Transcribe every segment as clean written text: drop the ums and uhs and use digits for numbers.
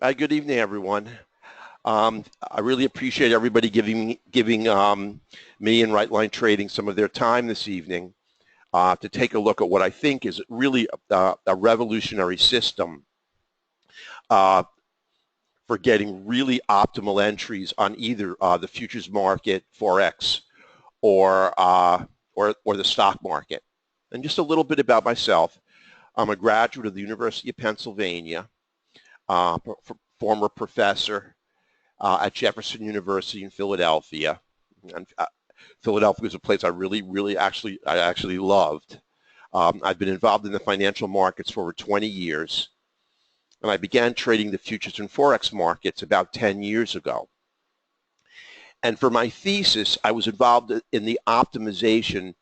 Good evening, everyone. I really appreciate everybody giving me and Right Line Trading some of their time this evening to take a look at what I think is really a revolutionary system uh, for getting really optimal entries on either the futures market, forex, or the stock market. And just a little bit about myself. I'm a graduate of the University of Pennsylvania, former professor at Jefferson University in Philadelphia. And Philadelphia was a place I actually loved. I've been involved in the financial markets for over 20 years, and I began trading the futures and forex markets about 10 years ago. And for my thesis, I was involved in the optimization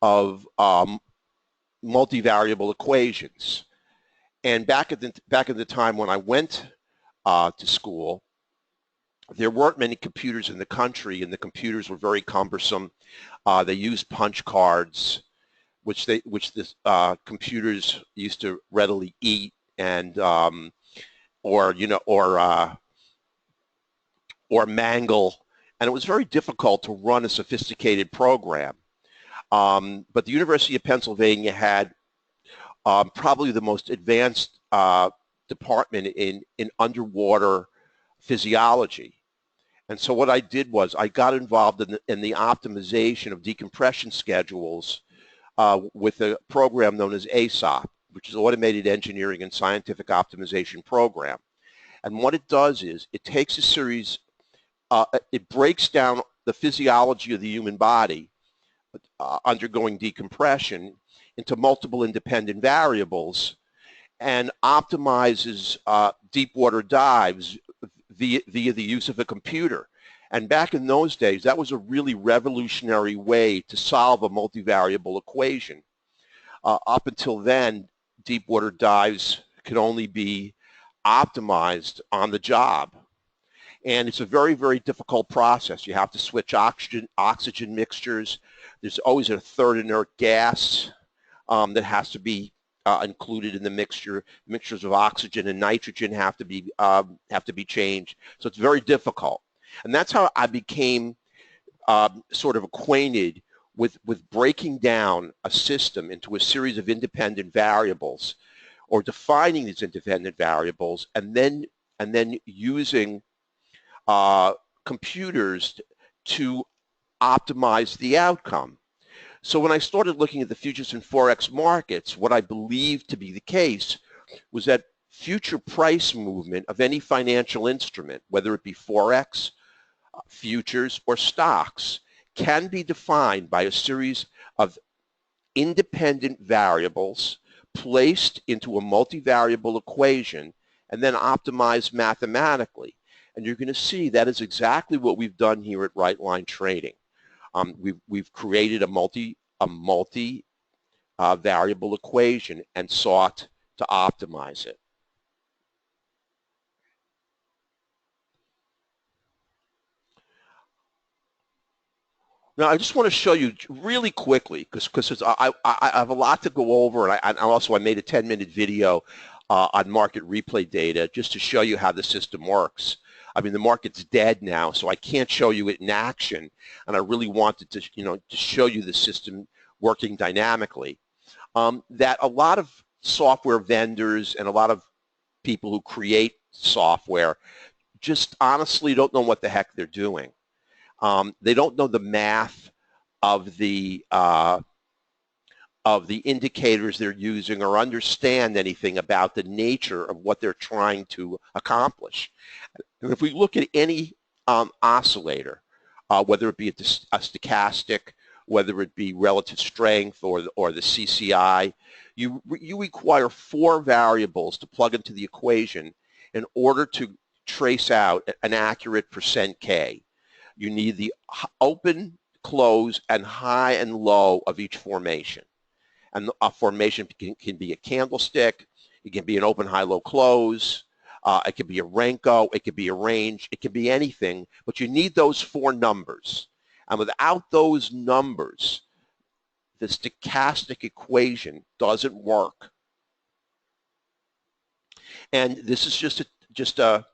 of multivariable equations. And back at the time when I went to school, there weren't many computers in the country, and the computers were very cumbersome. They used punch cards, which the computers used to readily eat, and or mangle, and it was very difficult to run a sophisticated program. But the University of Pennsylvania had probably the most advanced department in underwater physiology. And so what I did was I got involved in the optimization of decompression schedules with a program known as ASOP, which is Automated Engineering and Scientific Optimization Program. And what it does is it takes a series, it breaks down the physiology of the human body undergoing decompression into multiple independent variables and optimizes deep water dives via the use of a computer. And back in those days, that was a really revolutionary way to solve a multivariable equation. Up until then, deep water dives could only be optimized on the job. And it's a very, very difficult process. You have to switch oxygen mixtures. There's always a third inert gas that has to be included in the mixture. Mixtures of oxygen and nitrogen have to be changed. So it's very difficult, and that's how I became sort of acquainted with breaking down a system into a series of independent variables, or defining these independent variables, and then using computers to optimize the outcome. So when I started looking at the futures and forex markets, what I believed to be the case was that future price movement of any financial instrument, whether it be forex, futures, or stocks, can be defined by a series of independent variables placed into a multivariable equation and then optimized mathematically. And you're going to see that is exactly what we've done here at Right Line Trading. We've created a multi variable equation and sought to optimize it. Now, I just want to show you really quickly, because I have a lot to go over, and I made a 10-minute video on market replay data just to show you how the system works. I mean, the market's dead now, so I can't show you it in action, and I really wanted to, to show you the system working dynamically. That a lot of software vendors and a lot of people who create software just honestly don't know what the heck they're doing. They don't know the math of the indicators they're using, or understand anything about the nature of what they're trying to accomplish. And if we look at any oscillator, whether it be a stochastic, whether it be relative strength or the CCI, you require 4 variables to plug into the equation in order to trace out an accurate percent K. You need the open, close, and high and low of each formation. And a formation can be a candlestick, it can be an open, high, low, close, it can be a Renko, it can be a range, it can be anything, but you need those 4 numbers. And without those numbers, the stochastic equation doesn't work. And this is just a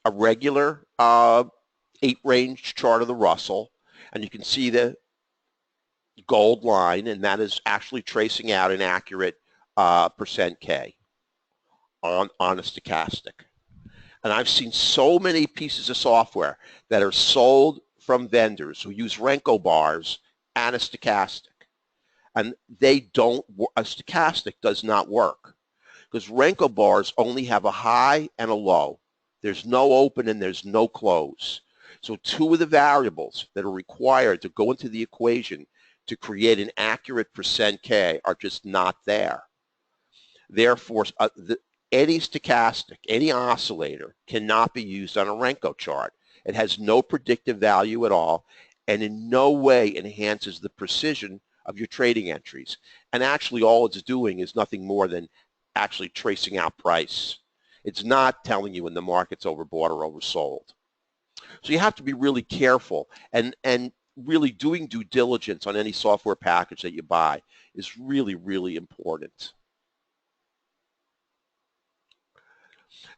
regular 8-range chart of the Russell, and you can see the gold line, and that is actually tracing out an accurate percent K on a stochastic. And I've seen so many pieces of software that are sold from vendors who use Renko bars and a stochastic. And a stochastic does not work because Renko bars only have a high and a low. There's no open and there's no close. So two of the variables that are required to go into the equation to create an accurate percent K are just not there. Therefore, any stochastic, any oscillator cannot be used on a Renko chart. It has no predictive value at all and in no way enhances the precision of your trading entries. And actually all it's doing is nothing more than actually tracing out price. It's not telling you when the market's overbought or oversold. So you have to be really careful and really doing due diligence on any software package that you buy is really, really important.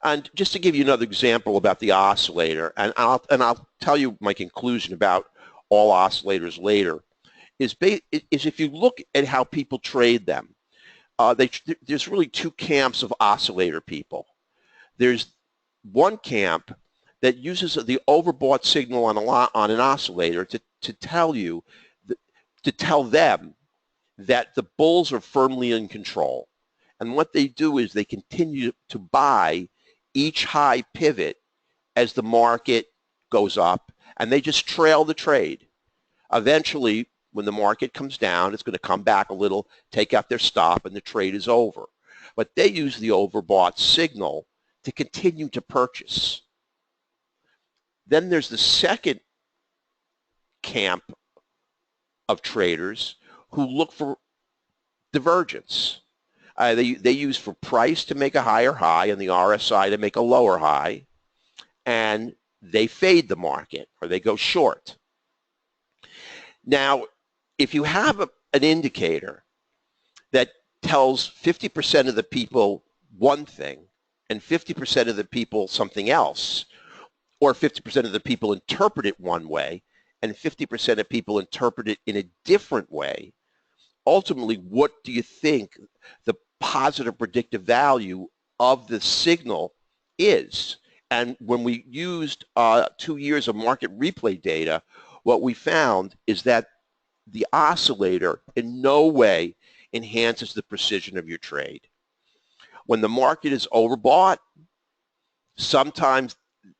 And just to give you another example about the oscillator, and I'll tell you my conclusion about all oscillators later, is if you look at how people trade them, there's really two camps of oscillator people. There's one camp that uses the overbought signal on an oscillator to tell them that the bulls are firmly in control. And what they do is they continue to buy each high pivot as the market goes up, and they just trail the trade. Eventually, when the market comes down, it's going to come back a little, take out their stop, and the trade is over. But they use the overbought signal to continue to purchase. Then there's the second camp of traders who look for divergence. They use for price to make a higher high and the RSI to make a lower high, and they fade the market or they go short. Now, if you have an indicator that tells 50% of the people one thing and 50% of the people something else, or 50% of the people interpret it one way and 50% of people interpret it in a different way, ultimately, what do you think the positive predictive value of the signal is? And when we used 2 years of market replay data, what we found is that the oscillator in no way enhances the precision of your trade. When the market is overbought, sometimes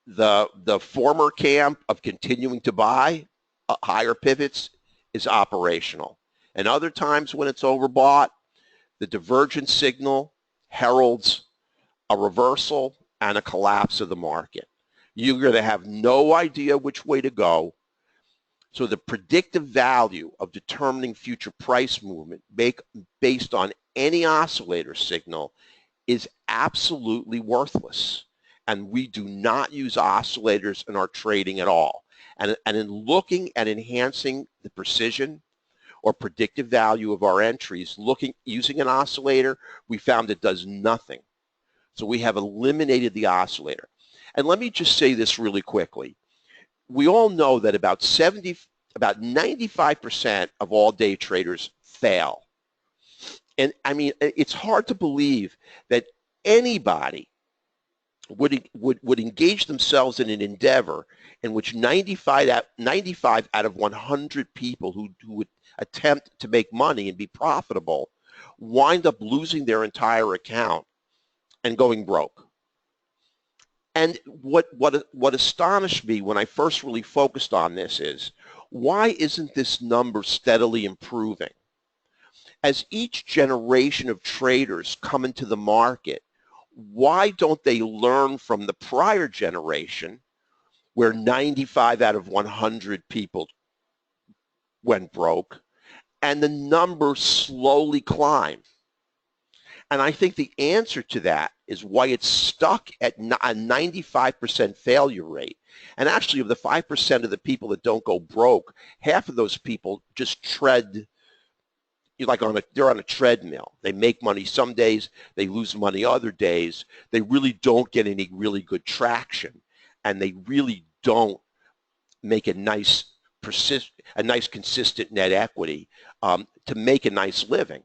the former camp of continuing to buy higher pivots is operational. And other times when it's overbought, the divergence signal heralds a reversal and a collapse of the market. You're going to have no idea which way to go. So the predictive value of determining future price movement based on any oscillator signal is absolutely worthless. And we do not use oscillators in our trading at all. And in looking at enhancing the precision or predictive value of our entries, using an oscillator, we found it does nothing. So we have eliminated the oscillator. And let me just say this really quickly. We all know that about 95% of all day traders fail. And I mean, it's hard to believe that anybody would engage themselves in an endeavor in which 95 out of 100 people who would attempt to make money and be profitable wind up losing their entire account and going broke. And what astonished me when I first really focused on this is, why isn't this number steadily improving? As each generation of traders come into the market, why don't they learn from the prior generation where 95 out of 100 people went broke and the number slowly climbed? And I think the answer to that is why it's stuck at a 95% failure rate. And actually, of the 5% of the people that don't go broke, half of those people just tread they're on a treadmill. They make money some days, they lose money other days. They really don't get any really good traction, and they really don't make a nice consistent net equity to make a nice living.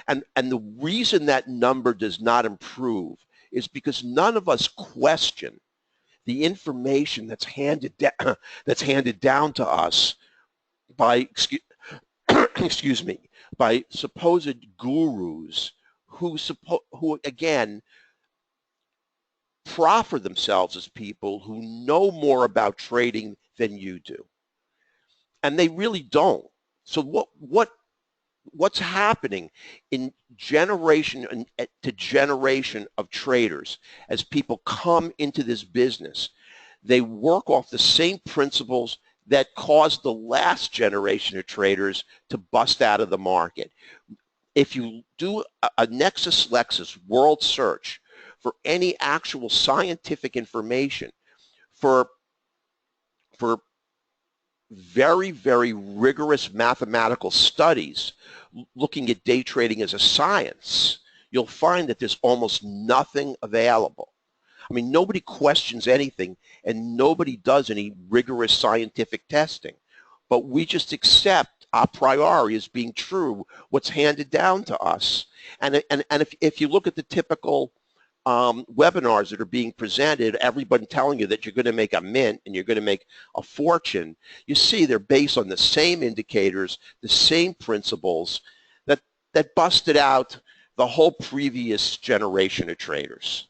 And the reason that number does not improve is because none of us question the information that's handed down to us by excuse me, by supposed gurus who again proffer themselves as people who know more about trading than you do, and they really don't. So what's happening in generation to generation of traders as people come into this business? They work off the same principles that caused the last generation of traders to bust out of the market. If you do a LexisNexis world search for any actual scientific information, for very, very rigorous mathematical studies looking at day trading as a science, you'll find that there's almost nothing available. I mean, nobody questions anything, and nobody does any rigorous scientific testing. But we just accept a priori as being true what's handed down to us. And if you look at the typical webinars that are being presented, everybody telling you that you're going to make a mint and you're going to make a fortune, you see they're based on the same indicators, the same principles that busted out the whole previous generation of traders.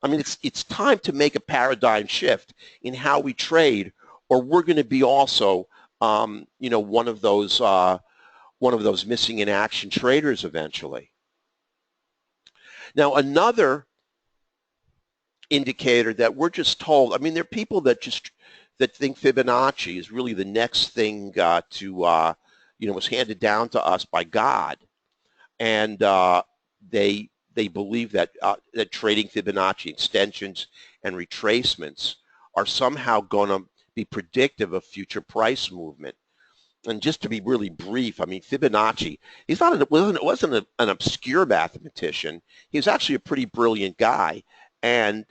I mean, it's time to make a paradigm shift in how we trade, or we're going to be also, one of those missing in action traders eventually. Now, another indicator that we're just told, I mean, there are people that think Fibonacci is really the next thing was handed down to us by God, and they believe that that trading Fibonacci extensions and retracements are somehow going to be predictive of future price movement. And just to be really brief, I mean, Fibonacci, wasn't an obscure mathematician. He was actually a pretty brilliant guy. And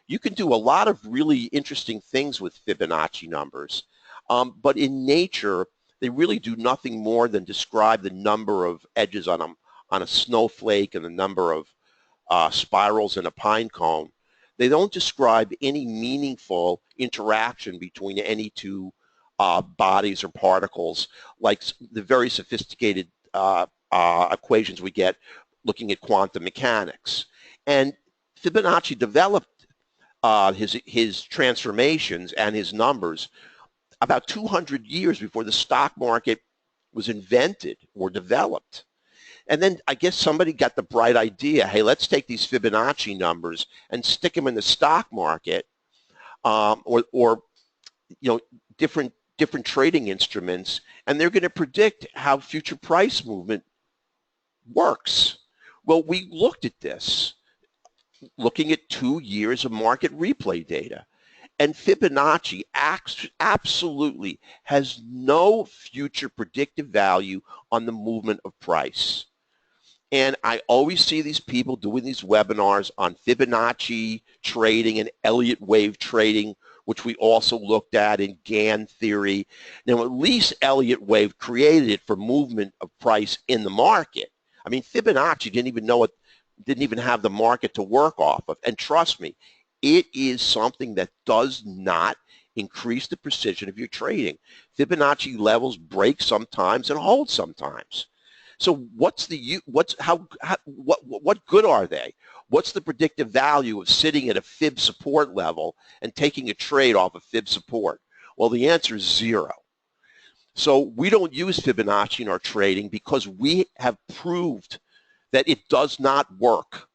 you can do a lot of really interesting things with Fibonacci numbers. But in nature, they really do nothing more than describe the number of edges on a snowflake and the number of spirals in a pine cone. They don't describe any meaningful interaction between any two bodies or particles, like the very sophisticated equations we get looking at quantum mechanics. And Fibonacci developed his transformations and his numbers about 200 years before the stock market was invented or developed. And then I guess somebody got the bright idea, hey, let's take these Fibonacci numbers and stick them in the stock market or different trading instruments, and they're going to predict how future price movement works. Well, we looked at this, looking at 2 years of market replay data, and Fibonacci absolutely has no future predictive value on the movement of price. And I always see these people doing these webinars on Fibonacci trading and Elliott wave trading, which we also looked at in Gann theory. Now, at least Elliott wave created it for movement of price in the market. I mean, Fibonacci didn't even have the market to work off of. And trust me, it is something that does not increase the precision of your trading. Fibonacci levels break sometimes and hold sometimes. So what good are they? What's the predictive value of sitting at a fib support level and taking a trade off of fib support? Well, the answer is zero. So we don't use Fibonacci in our trading because we have proved that it does not work.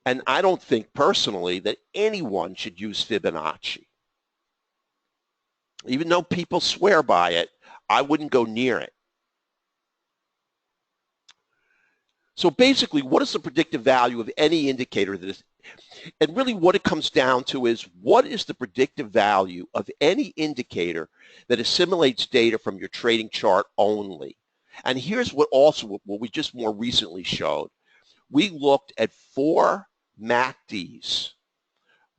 And I don't think personally that anyone should use Fibonacci. Even though people swear by it, I wouldn't go near it. So basically, what is the predictive value of any indicator that is, and really what it comes down to is, what is the predictive value of any indicator that assimilates data from your trading chart only? And here's what we just more recently showed. We looked at 4 MACDs,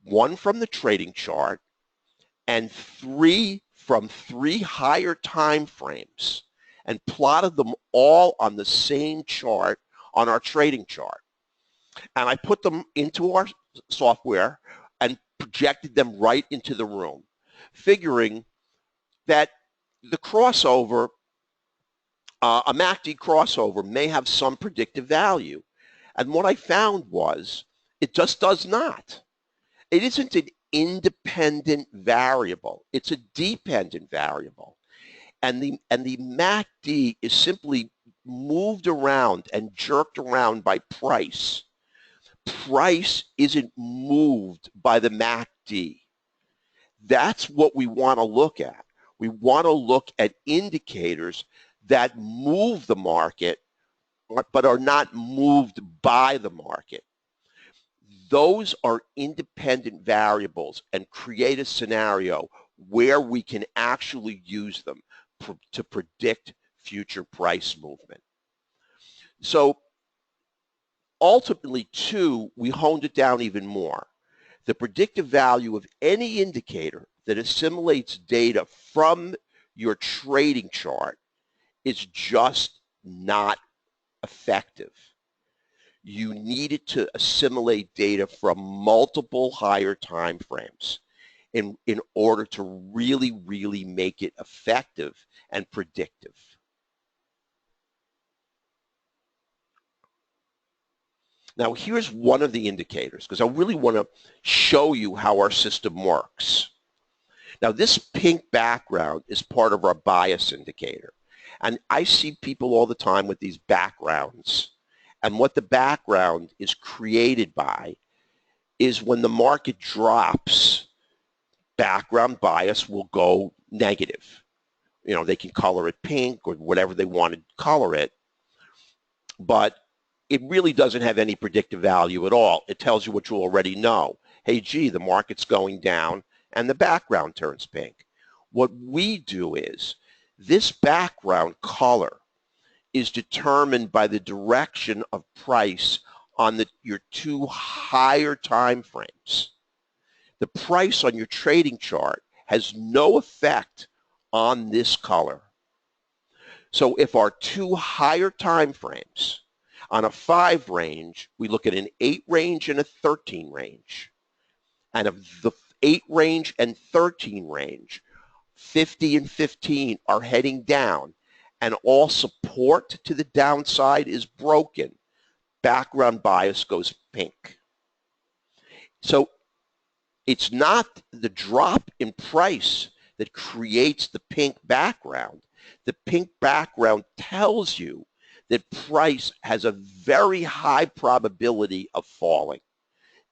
1 from the trading chart and 3 from 3 higher time frames, and plotted them all on the same chart on our trading chart. And I put them into our software and projected them right into the room, figuring that the crossover, a MACD crossover, may have some predictive value. And what I found was it just does not. It isn't an independent variable. It's a dependent variable. And the MACD is simply moved around and jerked around by price. Price isn't moved by the MACD. That's what we want to look at. We want to look at indicators that move the market but are not moved by the market. Those are independent variables and create a scenario where we can actually use them to predict future price movement. So ultimately, too, we honed it down even more. The predictive value of any indicator that assimilates data from your trading chart is just not effective. You needed to assimilate data from multiple higher time frames in order to really, really make it effective and predictive. Now, here's one of the indicators, because I really want to show you how our system works. Now, this pink background is part of our bias indicator. And I see people all the time with these backgrounds. And what the background is created by is when the market drops, background bias will go negative. You know, they can color it pink or whatever they want to color it. But it really doesn't have any predictive value at all. It tells you what you already know. Hey, gee, the market's going down and the background turns pink. What we do is this background color is determined by the direction of price on your 2 higher time frames. The price on your trading chart has no effect on this color. So if our 2 higher time frames, on a 5 range, we look at an 8 range and a 13 range. And of the 8 range and 13 range, 50 and 15 are heading down, and all support to the downside is broken. Background bias goes pink. So it's not the drop in price that creates the pink background. The pink background tells you that price has a very high probability of falling.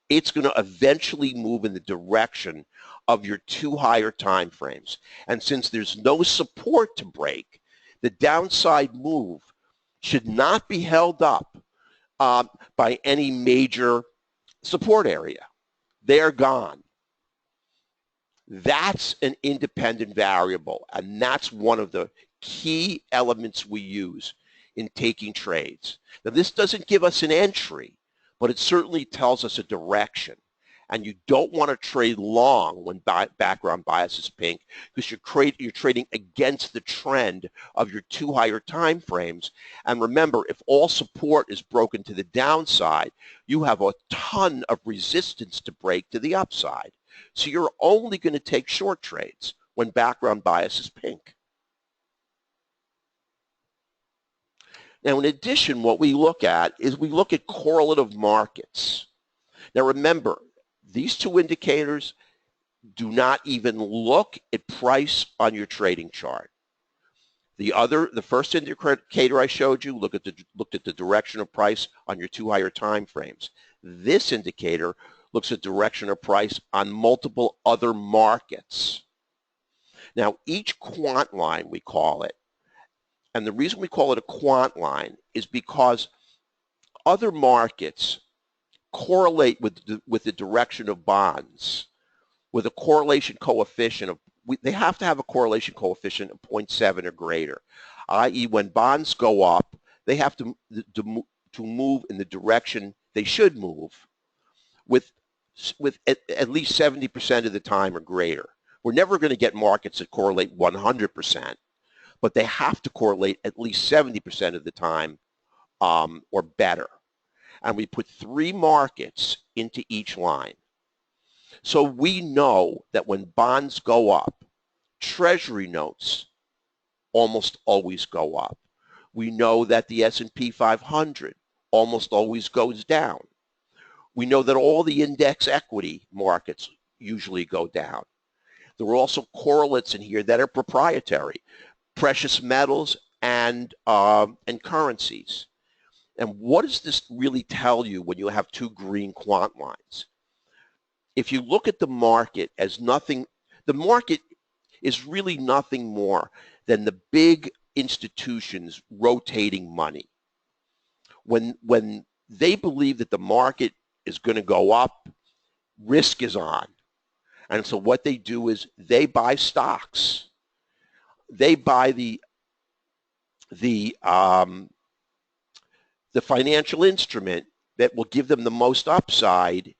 It's going to eventually move in the direction of your 2 higher time frames. And since there's no support to break, the downside move should not be held up by any major support area. They're gone. That's an independent variable, and that's one of the key elements we use in taking trades. Now, this doesn't give us an entry, but it certainly tells us a direction. And you don't want to trade long when background bias is pink, because you're trading against the trend of your 2 higher time frames. And remember, if all support is broken to the downside, you have a ton of resistance to break to the upside. So you're only going to take short trades when background bias is pink. Now, in addition, what we look at is we look at correlative markets. Now, remember, these 2 indicators do not even look at price on your trading chart. The first indicator I showed you looked at the direction of price on your 2 higher time frames. This indicator looks at direction of price on multiple other markets. Now, each quant line, we call it, and the reason we call it a quant line is because other markets correlate with the direction of bonds with a correlation coefficient of, they have to have a correlation coefficient of 0.7 or greater. i.e. when bonds go up, they have to move in the direction they should move with at least 70% of the time or greater. We're never going to get markets that correlate 100%, but they have to correlate at least 70% of the time or better. And we put 3 markets into each line. So we know that when bonds go up, Treasury notes almost always go up. We know that the S&P 500 almost always goes down. We know that all the index equity markets usually go down. There are also correlates in here that are proprietary, precious metals and currencies. And what does this really tell you when you have 2 green quant lines? If you look at the market as nothing, the market is really nothing more than the big institutions rotating money. When they believe that the market is going to go up, risk is on. And so what they do is they buy stocks. They buy the financial instrument that will give them the most upside.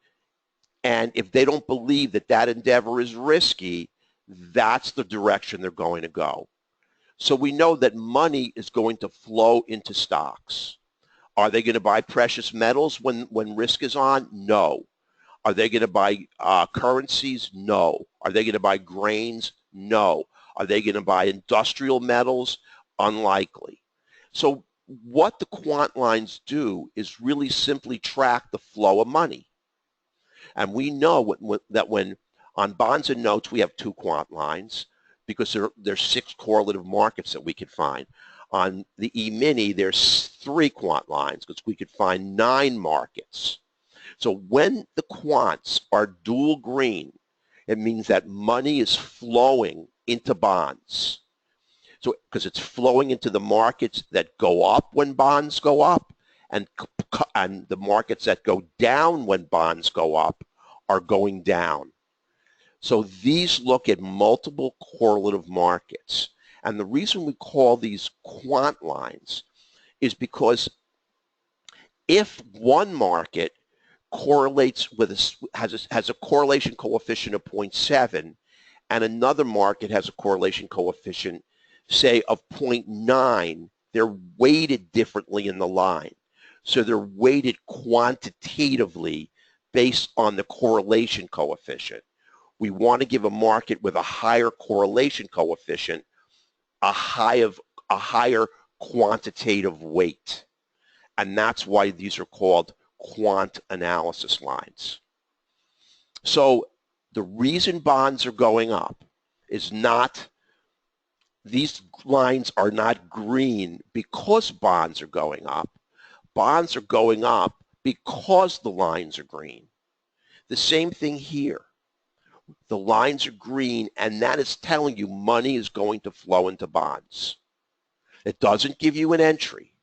And if they don't believe that that endeavor is risky, that's the direction they're going to go. So we know that money is going to flow into stocks. Are they going to buy precious metals when risk is on? No. Are they going to buy currencies? No. Are they going to buy grains? No. Are they going to buy industrial metals? Unlikely. So what the quant lines do is really simply track the flow of money. And we know that when on bonds and notes, we have 2 quant lines because there's 6 correlative markets that we can find. On the E-mini, there's 3 quant lines because we could find 9 markets. So when the quants are dual green, it means that money is flowing into bonds. So because it's flowing into the markets that go up when bonds go up, and the markets that go down when bonds go up are going down. So these look at multiple correlative markets. And the reason we call these quant lines is because if one market correlates with has a correlation coefficient of 0.7 and another market has a correlation coefficient, say, of 0.9, they're weighted differently in the line. So they're weighted quantitatively based on the correlation coefficient. We want to give a market with a higher correlation coefficient a higher quantitative weight. And that's why these are called quant analysis lines. So the reason bonds are going up is not, these lines are not green because bonds are going up. Bonds are going up because the lines are green. The same thing here. The lines are green, and that is telling you money is going to flow into bonds. It doesn't give you an entry.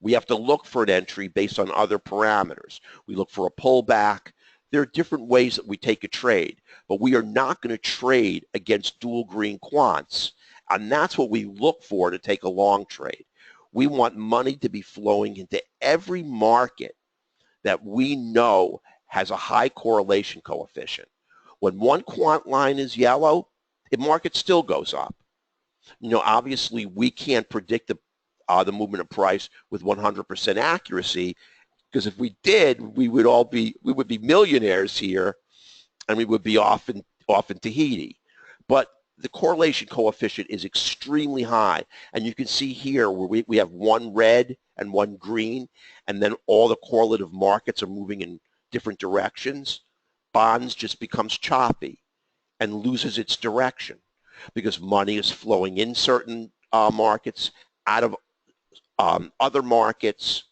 We have to look for an entry based on other parameters. We look for a pullback. There are different ways that we take a trade, but we are not going to trade against dual green quants, and that's what we look for to take a long trade. We want money to be flowing into every market that we know has a high correlation coefficient. When one quant line is yellow, the market still goes up. You know, obviously we can't predict the movement of price with 100% accuracy, because if we did, we would be millionaires here, and we would be off in Tahiti. But the correlation coefficient is extremely high, and you can see here where we have one red and one green, and then all the correlative markets are moving in different directions. Bonds just becomes choppy and loses its direction because money is flowing in certain markets, out of other markets.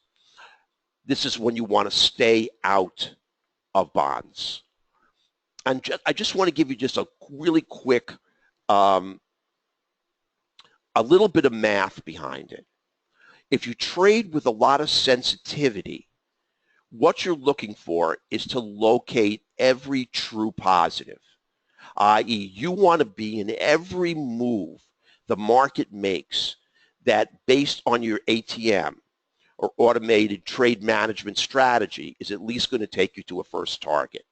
This is when you want to stay out of bonds. And I just want to give you just a really quick, a little bit of math behind it. If you trade with a lot of sensitivity, what you're looking for is to locate every true positive, i.e. you want to be in every move the market makes that based on your ATM or automated trade management strategy is at least going to take you to a first target.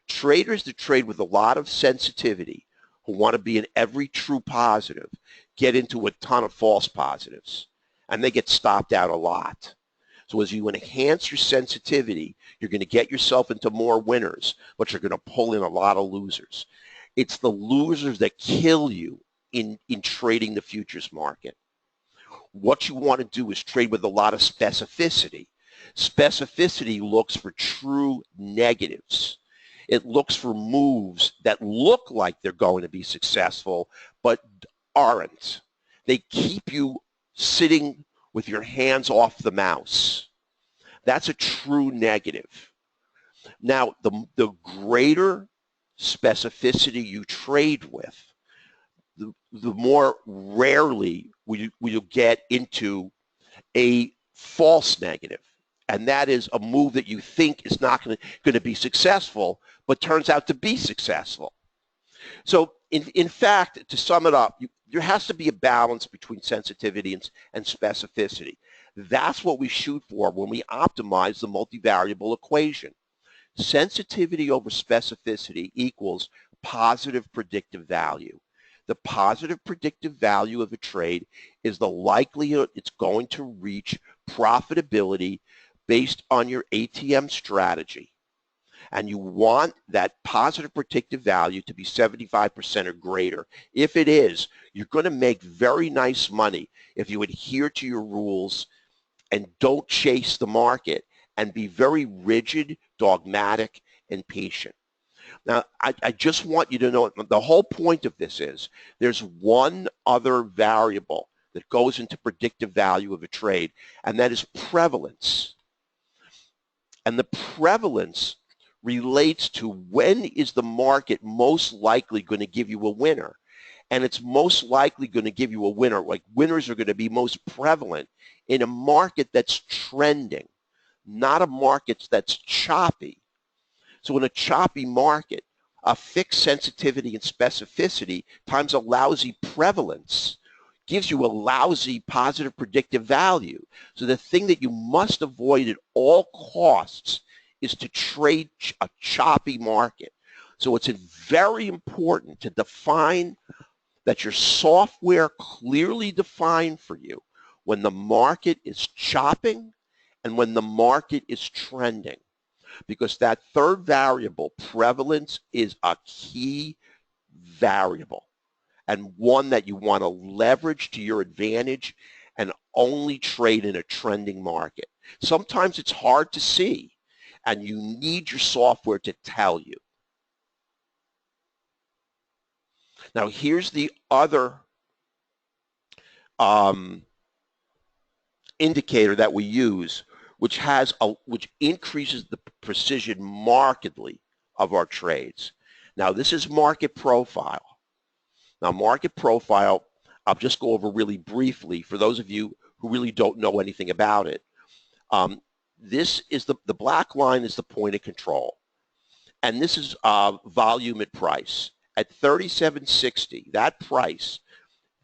Traders that trade with a lot of sensitivity, who want to be in every true positive, get into a ton of false positives, and they get stopped out a lot. So as you enhance your sensitivity, you're going to get yourself into more winners, but you're going to pull in a lot of losers. It's the losers that kill you in trading the futures market. What you want to do is trade with a lot of specificity. Specificity looks for true negatives. It looks for moves that look like they're going to be successful, but aren't. They keep you sitting with your hands off the mouse. That's a true negative. Now, the greater specificity you trade with, the more rarely will you get into a false negative. And that is a move that you think is not going to be successful, but turns out to be successful. So in fact, to sum it up, there has to be a balance between sensitivity and specificity. That's what we shoot for when we optimize the multivariable equation. Sensitivity over specificity equals positive predictive value. The positive predictive value of a trade is the likelihood it's going to reach profitability based on your ATM strategy. And you want that positive predictive value to be 75% or greater. If it is, you're going to make very nice money if you adhere to your rules and don't chase the market and be very rigid, dogmatic, and patient. Now, I just want you to know the whole point of this is there's one other variable that goes into predictive value of a trade, and that is prevalence. And the prevalence relates to when is the market most likely going to give you a winner. And it's most likely going to give you a winner. Like winners are going to be most prevalent in a market that's trending, not a market that's choppy. So in a choppy market, a fixed sensitivity and specificity times a lousy prevalence gives you a lousy positive predictive value. So the thing that you must avoid at all costs is to trade a choppy market. So it's very important to define that your software clearly defined for you when the market is chopping and when the market is trending. Because that third variable, prevalence, is a key variable and one that you want to leverage to your advantage and only trade in a trending market. Sometimes it's hard to see, and you need your software to tell you. Now, here's the other indicator that we use, which increases the precision markedly of our trades. Now, this is market profile. Now, market profile, I'll just go over really briefly for those of you who really don't know anything about it. This is the black line is the point of control. And this is volume at price. At 37.60, that price,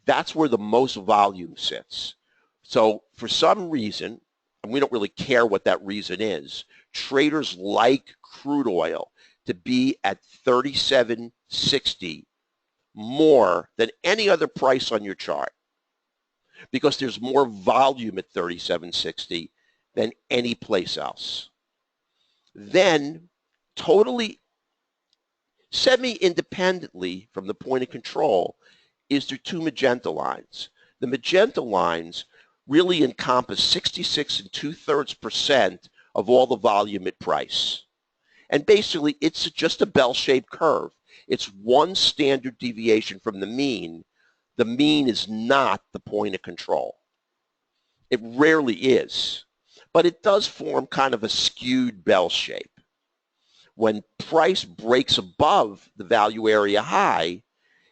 that's where the most volume sits. So for some reason, and we don't really care what that reason is, traders like crude oil to be at 37.60 more than any other price on your chart because there's more volume at 37.60 than any place else. Then totally semi-independently from the point of control is there two magenta lines. The magenta lines really encompass 66 2/3% of all the volume at price. And basically, it's just a bell-shaped curve. It's one standard deviation from the mean. The mean is not the point of control. It rarely is. But it does form kind of a skewed bell shape. When price breaks above the value area high,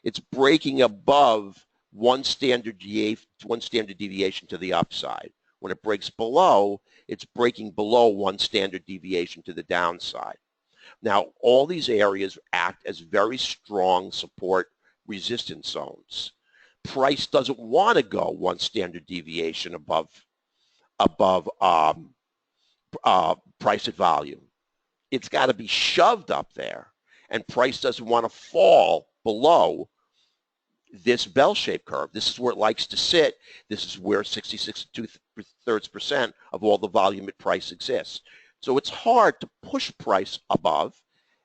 it's breaking above one standard deviation to the upside. When it breaks below, it's breaking below one standard deviation to the downside. Now, all these areas act as very strong support resistance zones. price doesn't want to go one standard deviation above price at volume. It's got to be shoved up there, and price doesn't want to fall below this bell-shaped curve. This is where it likes to sit. This is where 66 2/3% of all the volume at price exists. So it's hard to push price above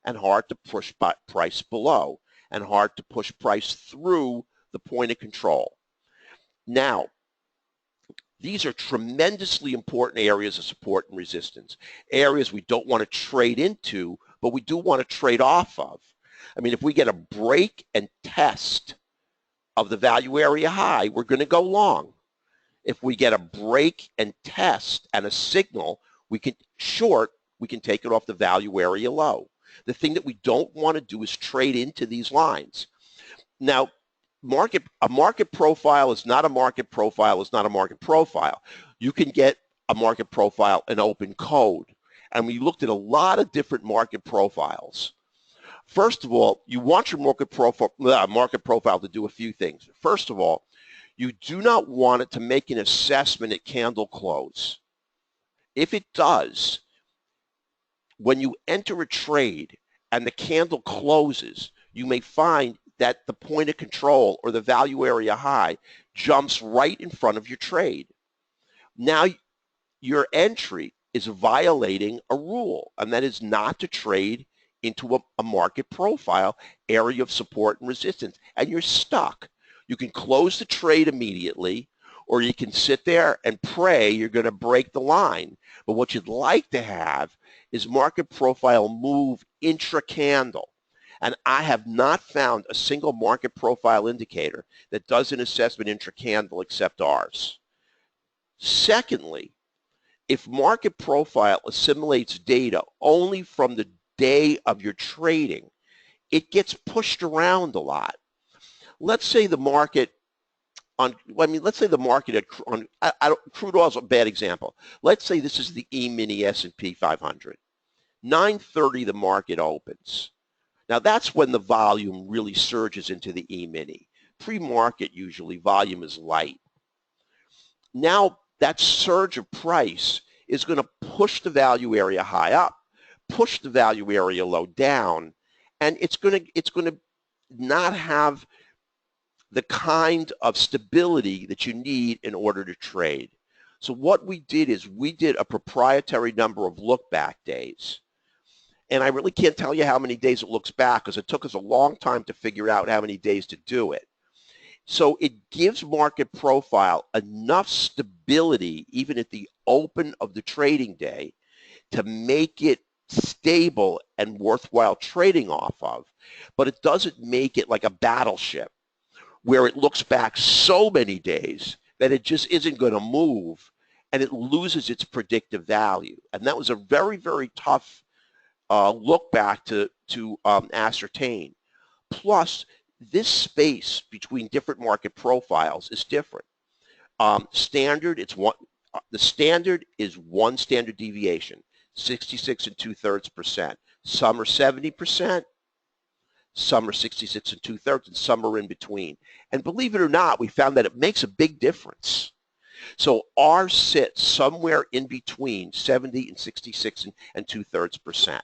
and hard to push price below and hard to push price through the point of control. Now, these are tremendously important areas of support and resistance, areas we don't want to trade into, but we do want to trade off of. I mean, if we get a break and test of the value area high, we're going to go long. If we get a break and test and a signal, we can short, we can take it off the value area low. The thing that we don't want to do is trade into these lines. Now, a market profile is not a market profile is not a market profile. You can get a market profile in open code. And we looked at a lot of different market profiles. First of all, you want your market profile to do a few things. First of all, you do not want it to make an assessment at candle close. If it does, when you enter a trade and the candle closes, you may find that the point of control or the value area high jumps right in front of your trade. Now, your entry is violating a rule, and that is not to trade into a market profile area of support and resistance, and you're stuck. You can close the trade immediately, or you can sit there and pray you're going to break the line. But what you'd like to have is market profile move intra-candle. And I have not found a single market profile indicator that does an assessment intra-candle except ours. Secondly, if market profile assimilates data only from the day of your trading, it gets pushed around a lot. Let's say the market crude oil is a bad example. Let's say this is the E-mini S&P 500. 9:30 the market opens. Now that's when the volume really surges into the E-mini. Pre-market usually volume is light. Now that surge of price is going to push the value area high up, push the value area low down, and it's going to not have the kind of stability that you need in order to trade. So what we did is we did a proprietary number of look-back days. And I really can't tell you how many days it looks back because it took us a long time to figure out how many days to do it. So it gives market profile enough stability even at the open of the trading day to make it stable and worthwhile trading off of, but it doesn't make it like a battleship where it looks back so many days that it just isn't going to move and it loses its predictive value. And that was a very, very tough look back to ascertain. Plus, this space between different market profiles is different. The standard is one standard deviation, 66 2/3%. Some are 70%, some are 66 2/3, and some are in between. And believe it or not, we found that it makes a big difference. So ours sits somewhere in between 70 and 66 2/3%.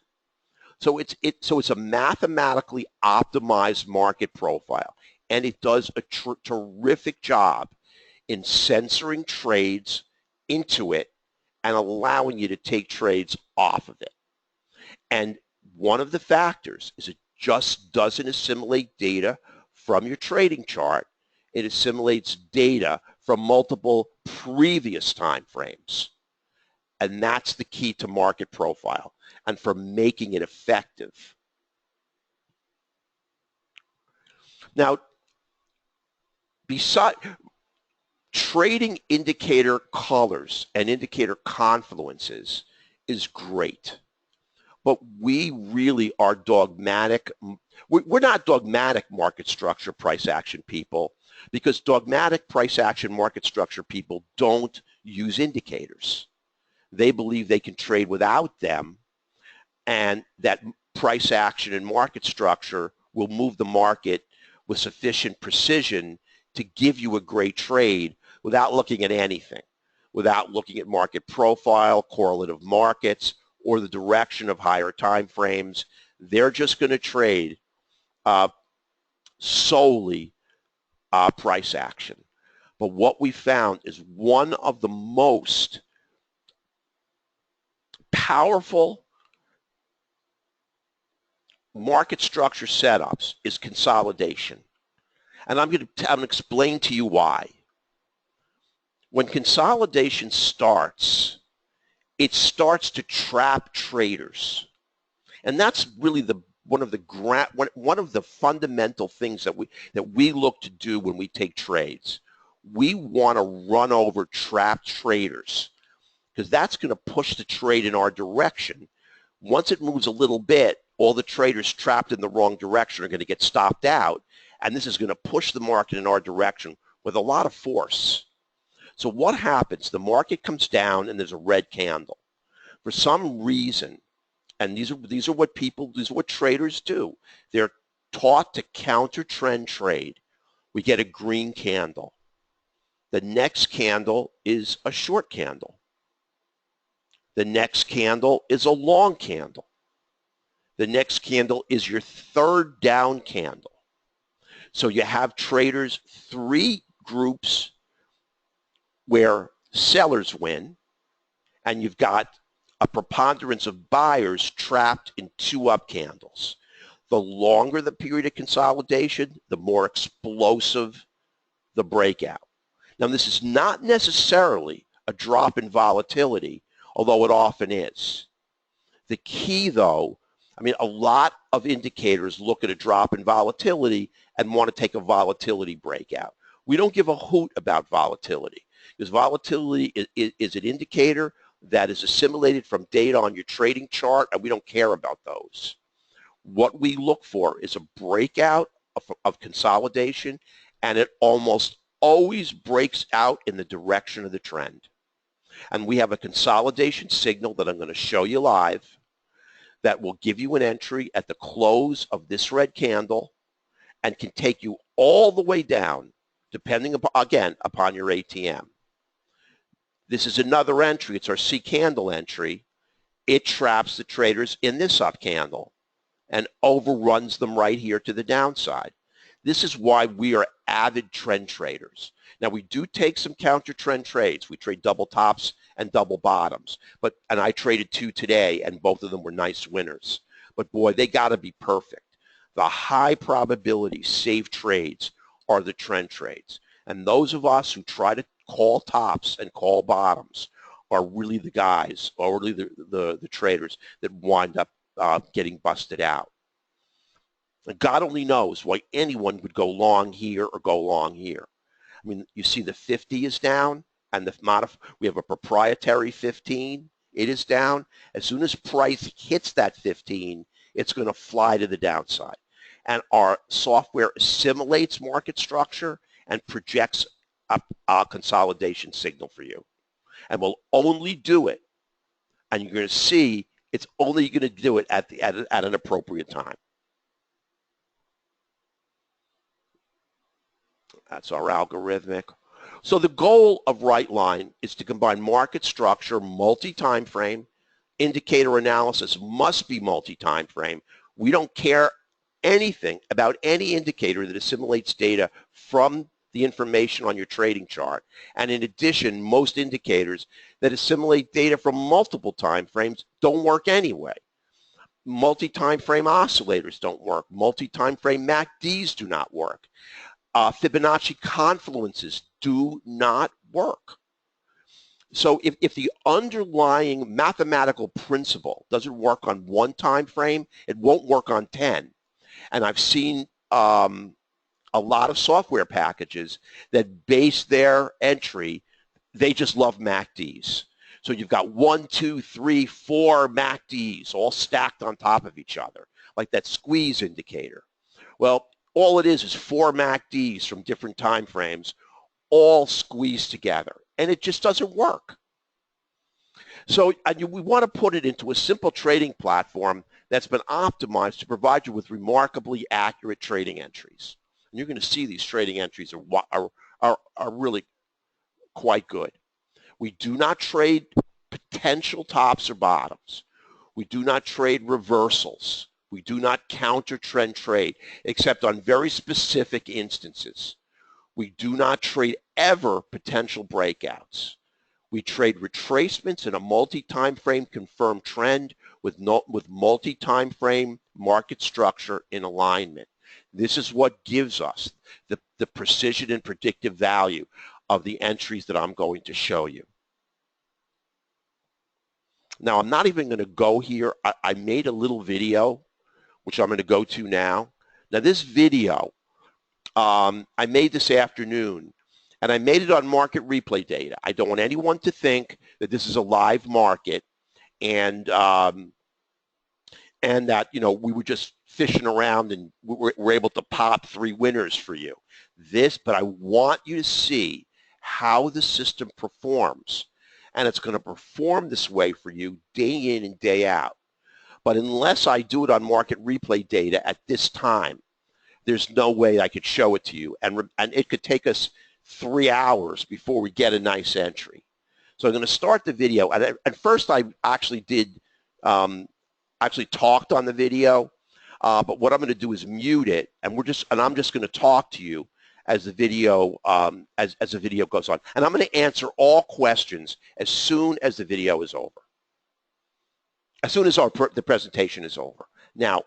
So it's a mathematically optimized market profile, and it does a terrific job in censoring trades into it and allowing you to take trades off of it. And one of the factors is it just doesn't assimilate data from your trading chart. It assimilates data from multiple previous time frames. And that's the key to market profile and for making it effective. Now, besides trading indicator colors and indicator confluences is great, but we really are dogmatic. We're not dogmatic market structure price action people, because dogmatic price action market structure people don't use indicators. They believe they can trade without them, and that price action and market structure will move the market with sufficient precision to give you a great trade without looking at anything, without looking at market profile, correlative markets, or the direction of higher time frames. They're just going to trade solely price action. But what we found is one of the most powerful market structure setups is consolidation. And I'm going to explain to you why. When consolidation starts, it starts to trap traders. And that's really one of the fundamental things that we look to do when we take trades. We want to run over trapped traders because that's going to push the trade in our direction. Once it moves a little bit, all the traders trapped in the wrong direction are going to get stopped out, and this is going to push the market in our direction with a lot of force. So what happens? The market comes down and there's a red candle. For some reason, and these are what traders do. They're taught to counter trend trade. We get a green candle. The next candle is a short candle. The next candle is a long candle. The next candle is your third down candle. So you have traders, three groups where sellers win, and you've got a preponderance of buyers trapped in two up candles. The longer the period of consolidation, the more explosive the breakout. Now, this is not necessarily a drop in volatility, although it often is. The key, though, a lot of indicators look at a drop in volatility and want to take a volatility breakout. We don't give a hoot about volatility because volatility is an indicator that is assimilated from data on your trading chart, and we don't care about those. What we look for is a breakout of consolidation, and it almost always breaks out in the direction of the trend. And we have a consolidation signal that I'm going to show you live that will give you an entry at the close of this red candle and can take you all the way down, depending, upon your ATM. This is another entry. It's our C candle entry. It traps the traders in this up candle and overruns them right here to the downside. This is why we are avid trend traders. Now, we do take some counter trend trades. We trade double tops and double bottoms. And I traded two today, and both of them were nice winners. But boy, they got to be perfect. The high probability safe trades are the trend trades. And those of us who try to call tops and call bottoms are really the guys, or really the traders that wind up getting busted out. And God only knows why anyone would go long here or go long here. You see the 50 is down, and we have a proprietary 15. It is down. As soon as price hits that 15, it's going to fly to the downside. And our software assimilates market structure and projects a consolidation signal for you. And we'll only do it, and you're going to see it's only going to do it at an appropriate time. That's our algorithmic. So the goal of Rightline is to combine market structure, multi-time frame, indicator analysis must be multi-time frame. We don't care anything about any indicator that assimilates data from the information on your trading chart. And in addition, most indicators that assimilate data from multiple time frames don't work anyway. Multi-time frame oscillators don't work. Multi-time frame MACDs do not work. Fibonacci confluences do not work. So if the underlying mathematical principle doesn't work on one time frame, it won't work on 10. And I've seen a lot of software packages that base their entry, they just love MACDs. So you've got 1, 2, 3, 4 MACDs all stacked on top of each other, like that squeeze indicator. Well, all it is 4 MACDs from different time frames, all squeezed together, and it just doesn't work. So we want to put it into a simple trading platform that's been optimized to provide you with remarkably accurate trading entries. And you're going to see these trading entries are really quite good. We do not trade potential tops or bottoms. We do not trade reversals. We do not counter trend trade, except on very specific instances. We do not trade ever potential breakouts. We trade retracements in a multi-time frame confirmed trend with multi-time frame market structure in alignment. This is what gives us the precision and predictive value of the entries that I'm going to show you. Now, I'm not even going to go here. I made a little video, which I'm going to go to now. Now, this video, I made this afternoon, and I made it on market replay data. I don't want anyone to think that this is a live market and that, you know, we were just fishing around and we're able to pop 3 winners for you. But I want you to see how the system performs. And it's going to perform this way for you day in and day out. But unless I do it on market replay data at this time, there's no way I could show it to you. And it could take us 3 hours before we get a nice entry. So I'm going to start the video. And at first I actually talked on the video. But what I'm going to do is mute it. And I'm just going to talk to you as the video as the video goes on. And I'm going to answer all questions as soon as the video is over. As soon as the presentation is over. Now,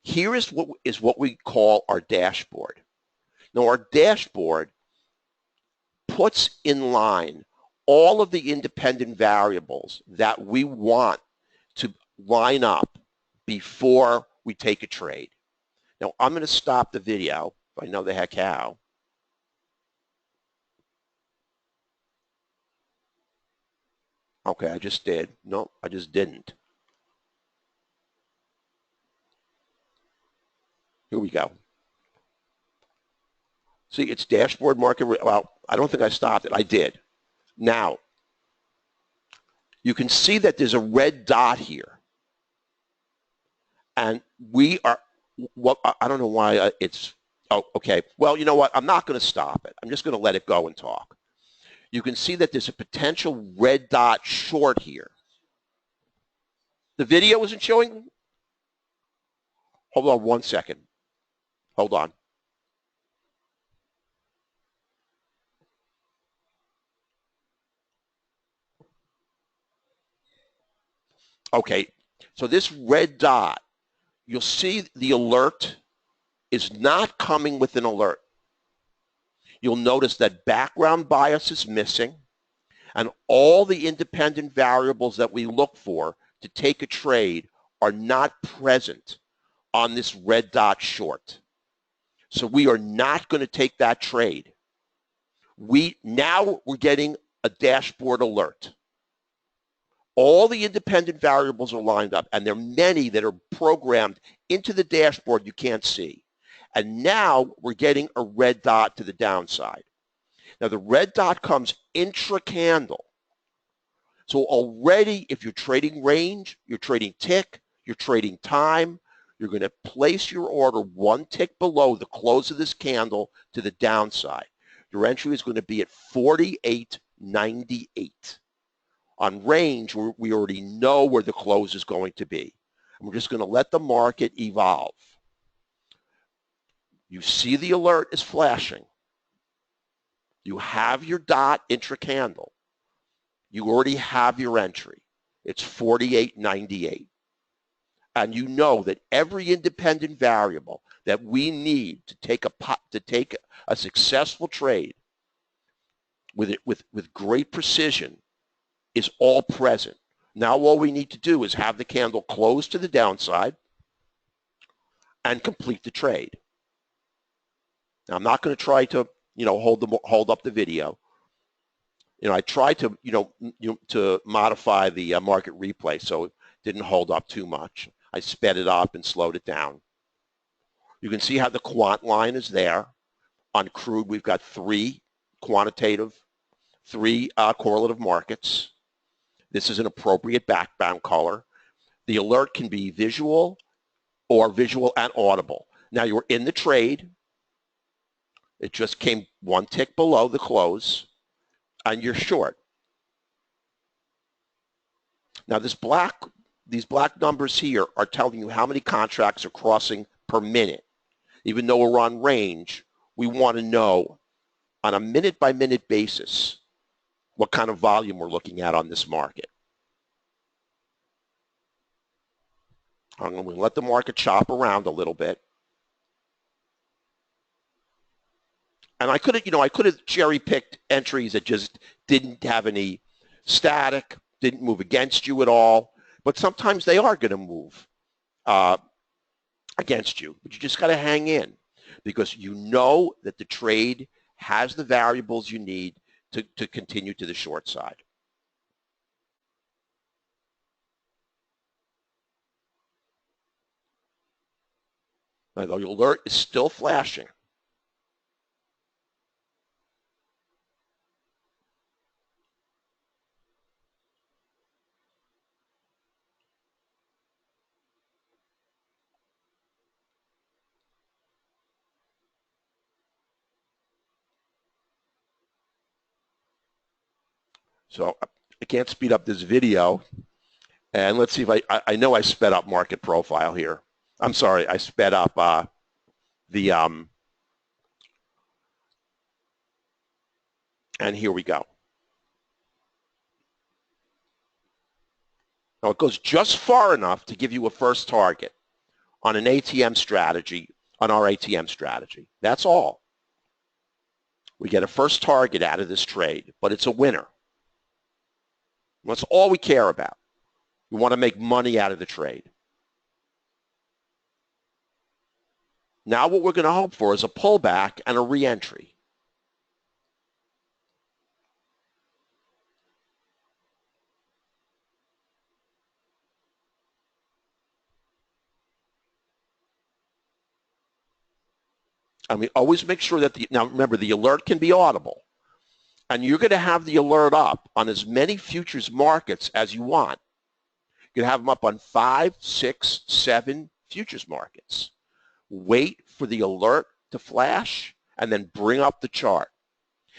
here is what we call our dashboard. Now, our dashboard puts in line all of the independent variables that we want to line up before we take a trade. Now, I'm going to stop the video. I know the heck how. Okay, I just did. No, I just didn't. Here we go. See, it's dashboard market. Well, I don't think I stopped it. I did. Now, you can see that there's a red dot here. And we are, well, I don't know why it's, oh, okay. Well, you know what? I'm not going to stop it. I'm just going to let it go and talk. You can see that there's a potential red dot short here. The video isn't showing? Hold on 1 second. Hold on. Okay, so this red dot, you'll see the alert is not coming with an alert. You'll notice that background bias is missing, and all the independent variables that we look for to take a trade are not present on this red dot short. So we are not going to take that trade. Now we're getting a dashboard alert. All the independent variables are lined up, and there are many that are programmed into the dashboard you can't see. And now we're getting a red dot to the downside. Now the red dot comes intra-candle. So already, if you're trading range, you're trading tick, you're trading time, you're going to place your order 1 tick below the close of this candle to the downside. Your entry is going to be at 48.98. On range, we already know where the close is going to be. And we're just going to let the market evolve. You see the alert is flashing. You have your dot intra-candle. You already have your entry. It's 48.98. And you know that every independent variable that we need to take a successful trade with great precision is all present. Now all we need to do is have the candle close to the downside and complete the trade. Now I'm not going to try to, hold up the video. I tried to, to modify the market replay so it didn't hold up too much. I sped it up and slowed it down. You can see how the quant line is there. On crude, we've got 3 correlative markets. This is an appropriate background color. The alert can be visual or visual and audible. Now you're in the trade. It just came one tick below the close, and you're short. Now, these black numbers here are telling you how many contracts are crossing per minute. Even though we're on range, we want to know on a minute-by-minute basis what kind of volume we're looking at on this market. I'm going to let the market chop around a little bit. And I could have cherry-picked entries that just didn't have any static, didn't move against you at all. But sometimes they are going to move against you. But you just got to hang in because you know that the trade has the variables you need to continue to the short side. Now, the alert is still flashing. So I can't speed up this video. And let's see if I know I sped up market profile here. I'm sorry, I sped up and here we go. Now it goes just far enough to give you a first target on an ATM strategy, on our ATM strategy. That's all. We get a first target out of this trade, but it's a winner. That's all we care about. We want to make money out of the trade. Now what we're going to hope for is a pullback and a re-entry. And we always make sure that now remember, the alert can be audible. And you're going to have the alert up on as many futures markets as you want. You can have them up on 5, 6, 7 futures markets. Wait for the alert to flash and then bring up the chart.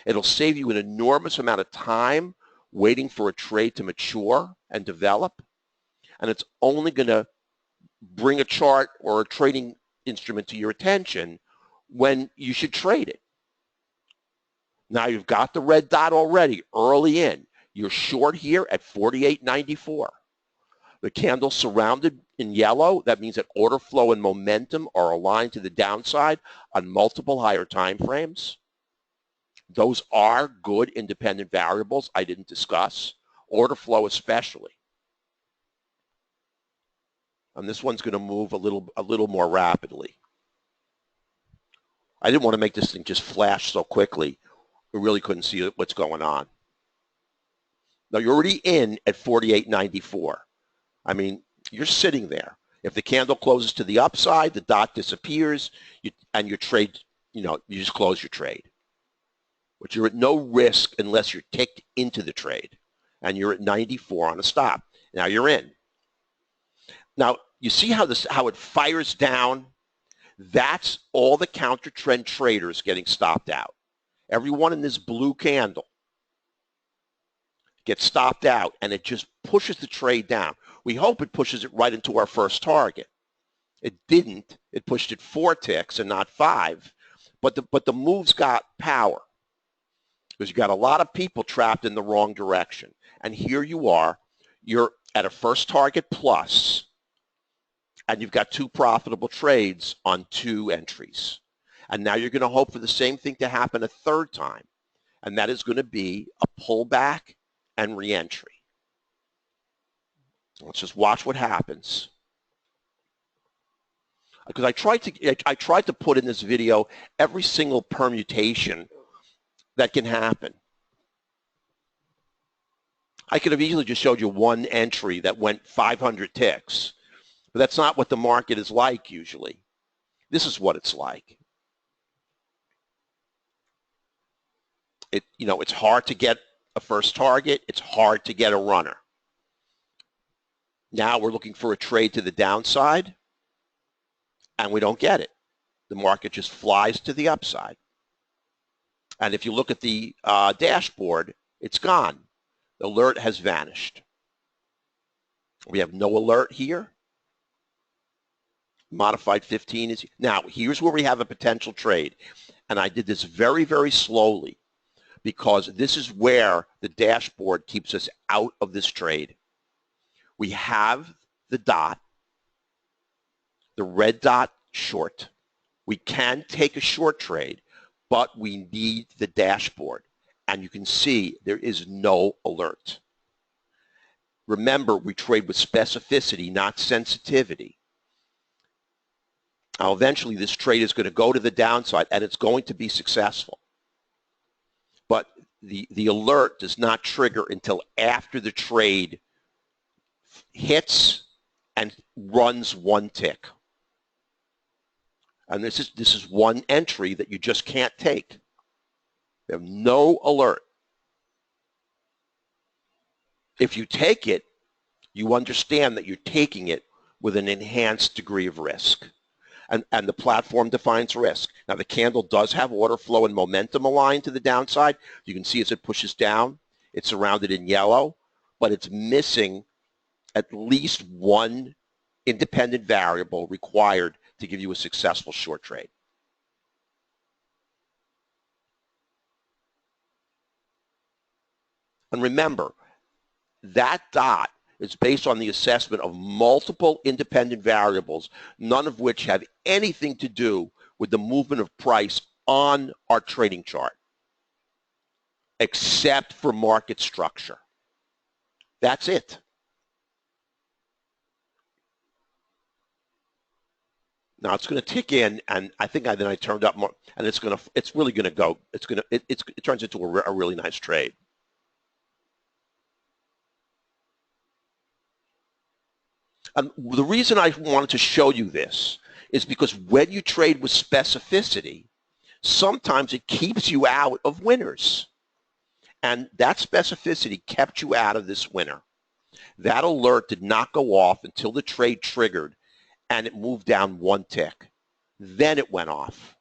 It'll save you an enormous amount of time waiting for a trade to mature and develop. And it's only going to bring a chart or a trading instrument to your attention when you should trade it. Now you've got the red dot already early in. You're short here at 48.94. The candle surrounded in yellow, that means that order flow and momentum are aligned to the downside on multiple higher time frames. Those are good independent variables I didn't discuss, order flow especially. And this one's going to move a little more rapidly. I didn't want to make this thing just flash so quickly. We really couldn't see what's going on. Now you're already in at 48.94. I mean, you're sitting there. If the candle closes to the upside, the dot disappears, and your trade, you just close your trade. But you're at no risk unless you're ticked into the trade, and you're at 94 on a stop. Now you're in. Now you see how it fires down. That's all the counter trend traders getting stopped out. Everyone in this blue candle gets stopped out, and it just pushes the trade down. We hope it pushes it right into our first target. It didn't. It pushed it 4 ticks and not 5. But the move's got power because you got a lot of people trapped in the wrong direction. And here you are. You're at a first target plus, and you've got 2 profitable trades on 2 entries. And now you're going to hope for the same thing to happen a third time, and that is going to be a pullback and re-entry. Let's just watch what happens. Because I tried to put in this video every single permutation that can happen. I could have easily just showed you one entry that went 500 ticks, but that's not what the market is like usually. This is what it's like. It's hard to get a first target. It's hard to get a runner. Now we're looking for a trade to the downside, and we don't get it. The market just flies to the upside. And if you look at the dashboard, it's gone. The alert has vanished. We have no alert here. Modified 15 is, now here's where we have a potential trade. And I did this very, very slowly because this is where the dashboard keeps us out of this trade. We have the dot, the red dot short. We can take a short trade, but we need the dashboard. And you can see there is no alert. Remember, we trade with specificity, not sensitivity. Now, eventually, this trade is going to go to the downside, and it's going to be successful. But the alert does not trigger until after the trade hits and runs one tick. And this is one entry that you just can't take. You have no alert. If you take it, you understand that you're taking it with an enhanced degree of risk. And the platform defines risk. Now, the candle does have order flow and momentum aligned to the downside. You can see as it pushes down, it's surrounded in yellow, but it's missing at least one independent variable required to give you a successful short trade. And remember, that dot is based on the assessment of multiple independent variables, none of which have anything to do with the movement of price on our trading chart, except for market structure. That's it. Now it's going to tick in, and I think then I turned up more, and it's really going to go. It turns into a really nice trade. And the reason I wanted to show you this is because when you trade with specificity, sometimes it keeps you out of winners. And that specificity kept you out of this winner. That alert did not go off until the trade triggered and it moved down one tick. Then it went off.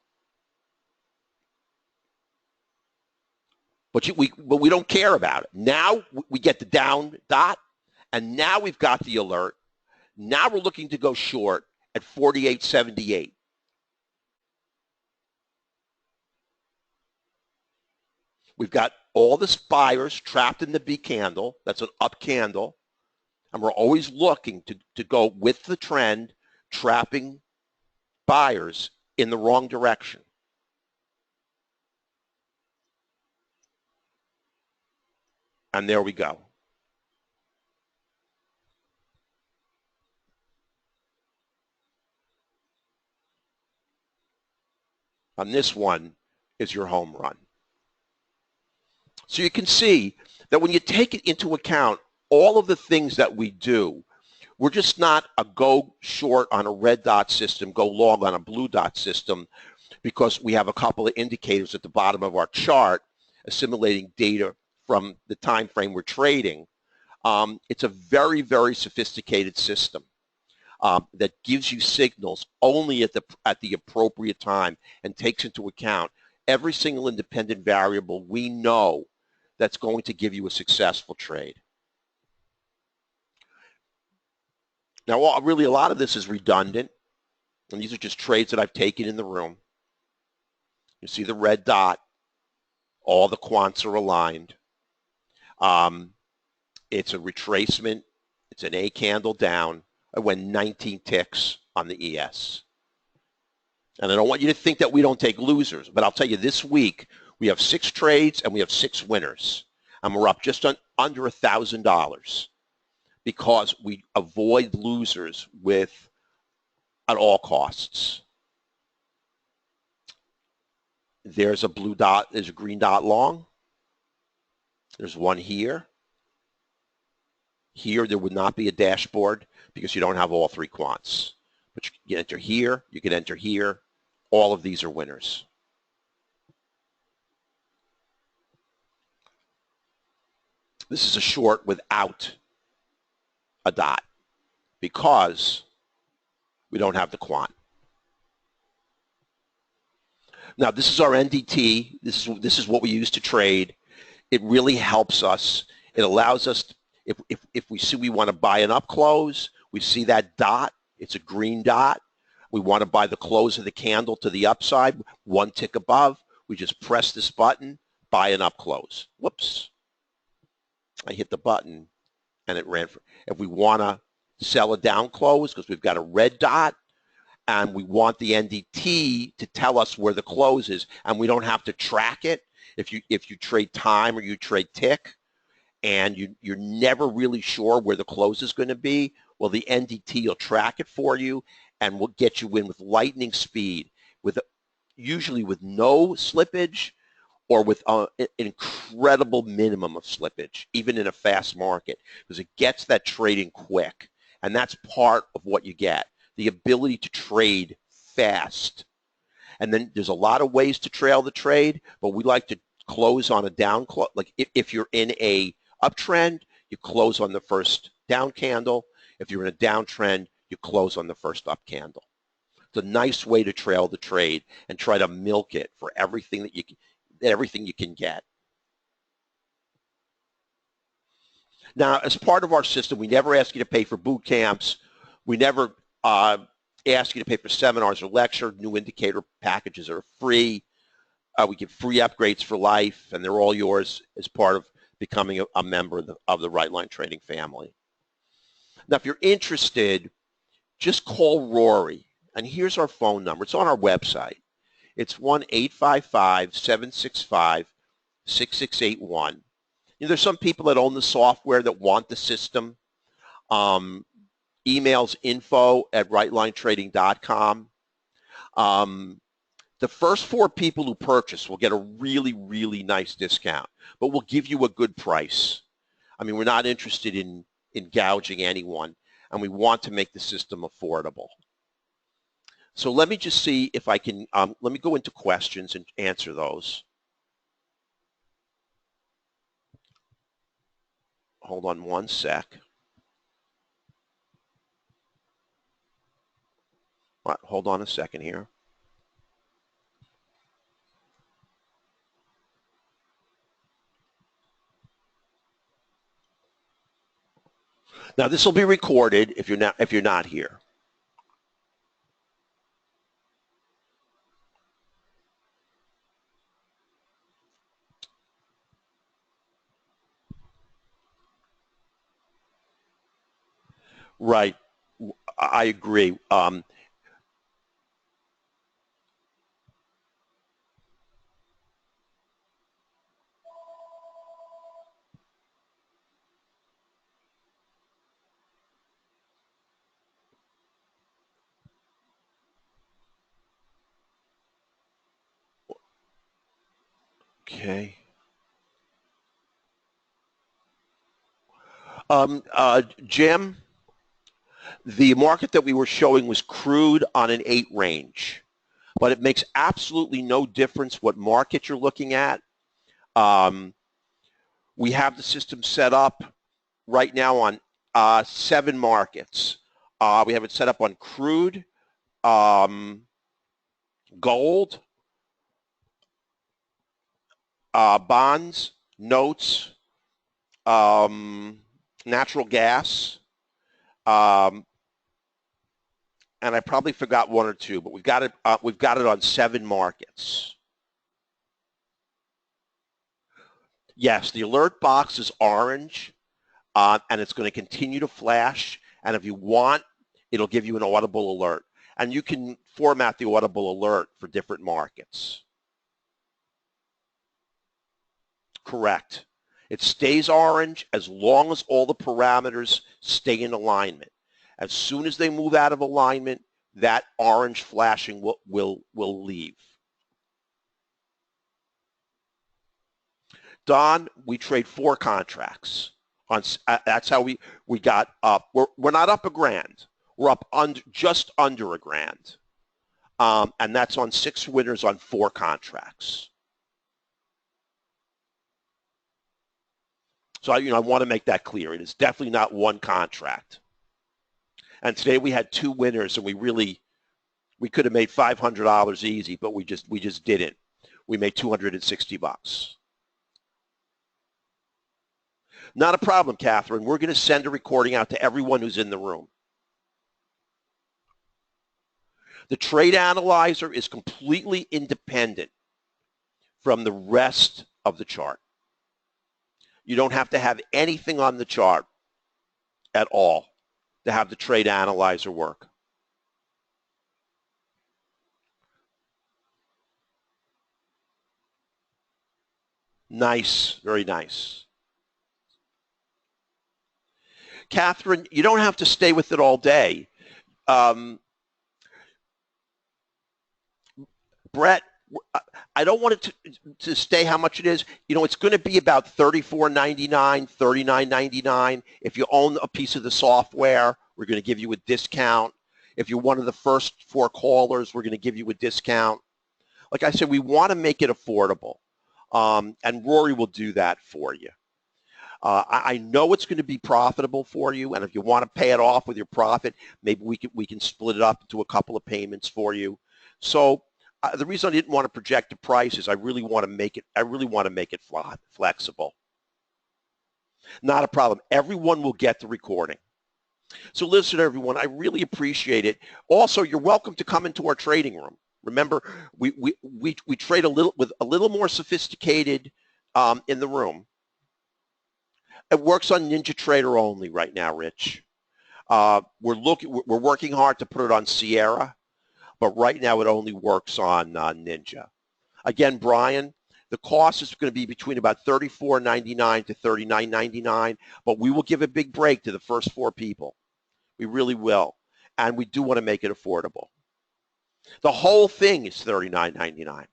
But we don't care about it. Now we get the down dot, and now we've got the alert. Now we're looking to go short at 48.78. We've got all the buyers trapped in the B candle. That's an up candle. And we're always looking to go with the trend, trapping buyers in the wrong direction. And there we go. On this one is your home run. So you can see that when you take it into account, all of the things that we do, we're just not a go short on a red dot system, go long on a blue dot system, because we have a couple of indicators at the bottom of our chart assimilating data from the time frame we're trading. It's a very, very sophisticated system that gives you signals only at the appropriate time and takes into account every single independent variable we know that's going to give you a successful trade. Now, really, a lot of this is redundant, and these are just trades that I've taken in the room. You see the red dot. All the quants are aligned. It's a retracement. It's an A candle down. I went 19 ticks on the ES. And I don't want you to think that we don't take losers, but I'll tell you this week, we have 6 trades and we have 6 winners. And we're up just under $1,000 because we avoid losers at all costs. There's a blue dot, there's a green dot long. There's one here. Here, there would not be a dashboard because you don't have all 3 quants. But you can enter here, you can enter here. All of these are winners. This is a short without a dot because we don't have the quant. Now, this is our NDT. This is what we use to trade. It really helps us. It allows us, if we see we want to buy an up close, we see that dot. It's a green dot. We want to buy the close of the candle to the upside, one tick above. We just press this button, buy an up close. Whoops. I hit the button and it ran. If we want to sell a down close because we've got a red dot and we want the NDT to tell us where the close is and we don't have to track it, if you trade time or you trade tick and you're never really sure where the close is going to be, well, the NDT will track it for you and will get you in with lightning speed, usually with no slippage or with an incredible minimum of slippage, even in a fast market, because it gets that trading quick. And that's part of what you get, the ability to trade fast. And then there's a lot of ways to trail the trade, but we like to close on a down close. Like if you're in a uptrend, you close on the first down candle. If you're in a downtrend, you close on the first up candle. It's a nice way to trail the trade and try to milk it for everything that you can get. Now, as part of our system, we never ask you to pay for boot camps. We never ask you to pay for seminars or lecture. New indicator packages are free. We give free upgrades for life, and they're all yours as part of becoming a member of the Right Line Trading family. Now, if you're interested, just call Rory. And here's our phone number. It's on our website. It's 1-855-765-6681. There's some people that own the software that want the system. Emails info@rightlinetrading.com. The first 4 people who purchase will get a really, really nice discount, but we'll give you a good price. I mean, we're not interested in gouging anyone, and we want to make the system affordable. So let me just see if I can, let me go into questions and answer those. Hold on one sec. Right, hold on a second here. Now this will be recorded if you're not here. Right, I agree. Okay. Jim, the market that we were showing was crude on an 8 range, but it makes absolutely no difference what market you're looking at. We have the system set up right now on 7 markets. We have it set up on crude, gold, bonds, notes, natural gas, and I probably forgot 1 or 2, but we've got it on 7 markets. Yes, the alert box is orange, and it's going to continue to flash. And if you want, it'll give you an audible alert. And you can format the audible alert for different markets. Correct. It stays orange as long as all the parameters stay in alignment. As soon as they move out of alignment, that orange flashing will leave. Don, we trade 4 contracts. That's how we got up. We're not up $1,000. We're up just under $1,000. And that's on 6 winners on 4 contracts. So I want to make that clear. It is definitely not 1 contract. And today we had 2 winners, and we We could have made $500 easy, but we just didn't. We made $260. Not a problem, Catherine. We're going to send a recording out to everyone who's in the room. The trade analyzer is completely independent from the rest of the chart. You don't have to have anything on the chart at all to have the trade analyzer work. Nice, very nice. Catherine, you don't have to stay with it all day. Brett, I don't want it to stay how much it is. You know, it's going to be about $34.99, $39.99. If you own a piece of the software, we're going to give you a discount. If you're one of the first 4 callers, we're going to give you a discount. Like I said, we want to make it affordable, and Rory will do that for you. I know it's going to be profitable for you, and if you want to pay it off with your profit, maybe we can split it up into a couple of payments for you. So the reason I didn't want to project the price is I really want to make it flexible. Not a problem. Everyone will get the recording. So listen, everyone, I really appreciate it. Also, you're welcome to come into our trading room. Remember, we trade with a little more sophisticated in the room. It works on NinjaTrader only right now, Rich. We're working hard to put it on Sierra, but right now it only works on Ninja. Again, Brian, the cost is going to be between about $34.99 to $39.99, but we will give a big break to the first 4 people. We really will, and we do want to make it affordable. The whole thing is $39.99,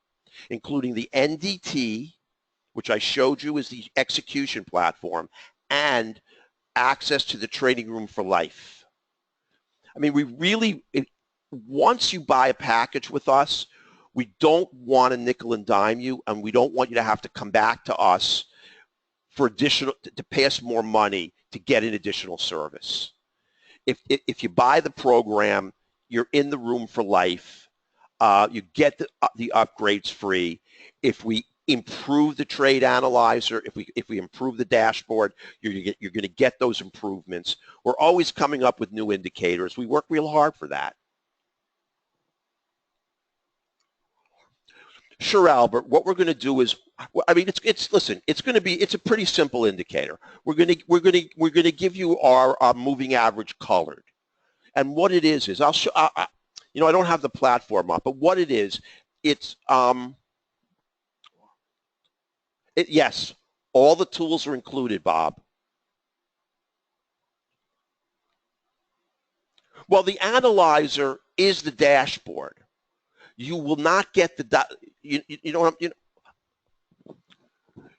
including the NDT, which I showed you is the execution platform, and access to the trading room for life. I mean, once you buy a package with us, we don't want to nickel and dime you, and we don't want you to have to come back to us for to pay us more money to get an additional service. If you buy the program, you're in the room for life. You get the upgrades free. If we improve the trade analyzer, if we improve the dashboard, you're going to get those improvements. We're always coming up with new indicators. We work real hard for that. Sure, Albert. What we're going to do is, I mean, it's a pretty simple indicator. We're going to give you our moving average colored, and what it is I'll show. I don't have the platform up, but what it is, it's yes, all the tools are included, Bob. Well, the analyzer is the dashboard. You will not get the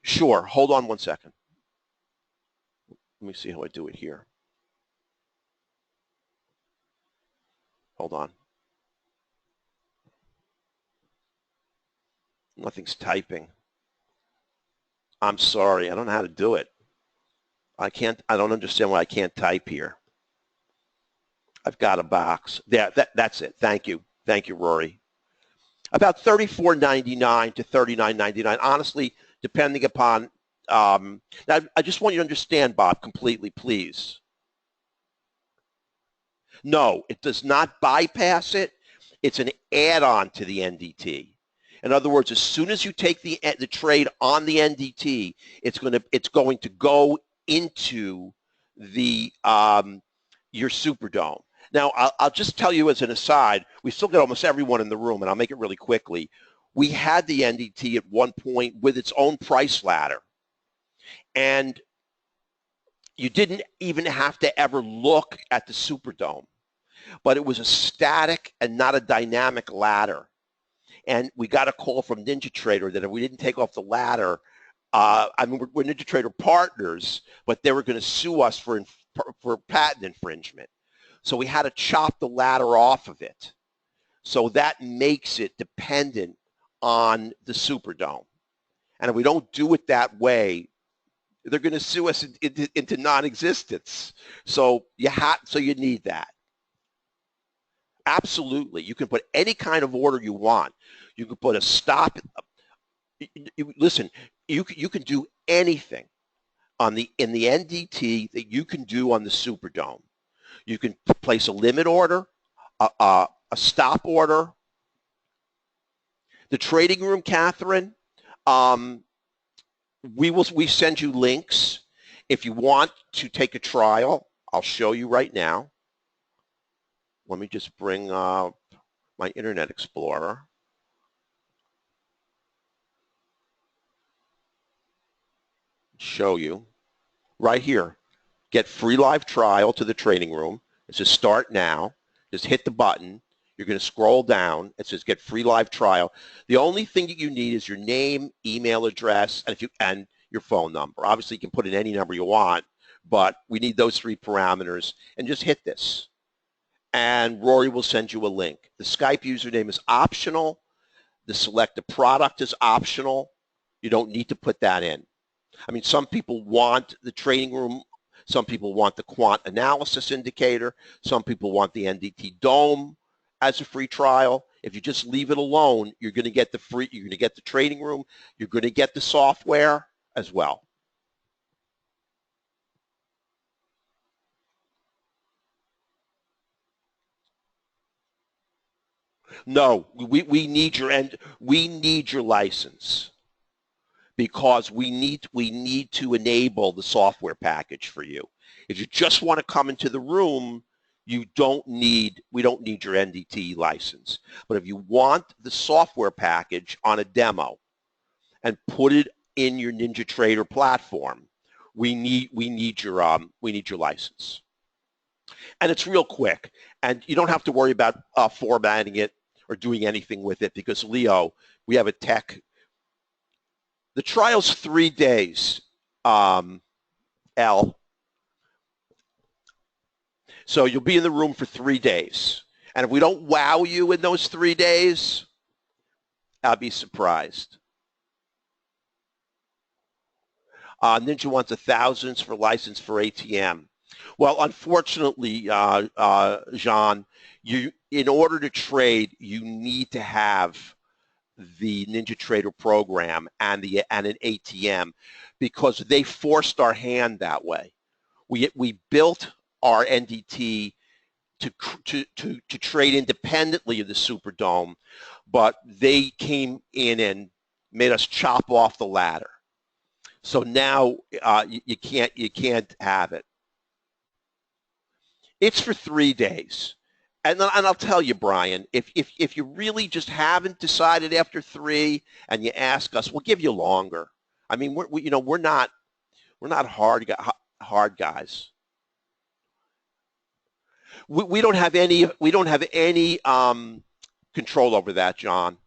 Sure. Hold on one second. Let me see how I do it here. Hold on. Nothing's typing. I'm sorry. I don't know how to do it. I don't understand why I can't type here. I've got a box. Yeah, that's it. Thank you. Thank you, Rory. About $34.99 to $39.99. Honestly, depending upon, now I just want you to understand, Bob, completely, please. No, it does not bypass it. It's an add-on to the NDT. In other words, as soon as you take the trade on the NDT, it's going to go into the your Superdome. Now, I'll just tell you as an aside, we still got almost everyone in the room, and I'll make it really quickly. We had the NDT at one point with its own price ladder, and you didn't even have to ever look at the Superdome, but it was a static and not a dynamic ladder. And we got a call from NinjaTrader that if we didn't take off the ladder, I mean, we're NinjaTrader partners, but they were going to sue us for patent infringement. So we had to chop the ladder off of it. So that makes it dependent on the Superdome. And if we don't do it that way, they're going to sue us into non-existence. So you need that. Absolutely. You can put any kind of order you want. You can put a stop. Listen, you can do anything in the NDT that you can do on the Superdome. You can place a limit order, a stop order. The trading room, Catherine, we send you links. If you want to take a trial, I'll show you right now. Let me just bring up my Internet Explorer. Show you right here. Get free live trial to the trading room. It says start now. Just hit the button. You're going to scroll down. It says get free live trial. The only thing that you need is your name, email address, and your phone number. Obviously, you can put in any number you want, but we need those 3 parameters. And just hit this. And Rory will send you a link. The Skype username is optional. The select a product is optional. You don't need to put that in. I mean, some people want the trading room. Some people want the quant analysis indicator. Some people want the NDT Dome as a free trial. If you just leave it alone, you're going to get you're going to get the trading room. You're going to get the software as well. No, we need your license because we need to enable the software package for you. If you just want to come into the room, we don't need your NDT license. But if you want the software package on a demo and put it in your NinjaTrader platform, we need your license. And it's real quick, and you don't have to worry about formatting it or doing anything with it because Leo, we have a tech. The trial's 3 days, L. So you'll be in the room for 3 days. And if we don't wow you in those 3 days, I'll be surprised. Ninja wants 1,000 for license for ATM. Well, unfortunately, Jean, in order to trade, you need to have the NinjaTrader program and an ATM because they forced our hand that way. We built our NDT to trade independently of the Superdome, but they came in and made us chop off the ladder. So now you can't have it. It's for 3 days. And I'll tell you, Brian, if you really just haven't decided after 3 and you ask us, we'll give you longer. I mean, we're not hard guys. We don't have any control over that, John.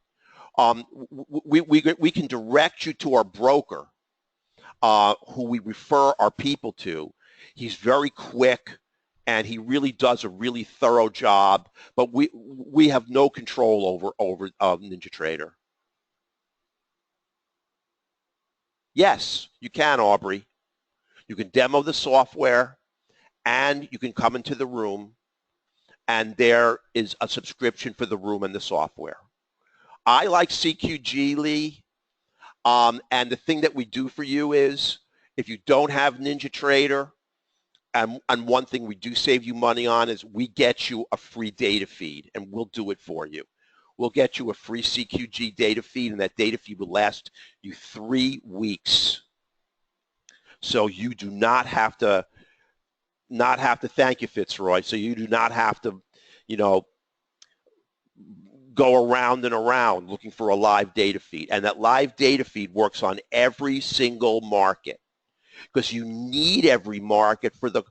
We can direct you to our broker, who we refer our people to. He's very quick. And he really does a really thorough job, but we have no control over NinjaTrader. Yes, you can, Aubrey. You can demo the software, and you can come into the room, and there is a subscription for the room and the software. I like CQG, Lee, and the thing that we do for you is if you don't have NinjaTrader, and one thing we do save you money on is we get you a free data feed, and we'll do it for you. We'll get you a free CQG data feed, and that data feed will last you 3 weeks. So you do not have to thank you, Fitzroy. So you do not have to, go around and around looking for a live data feed. And that live data feed works on every single market, because you need every market for the,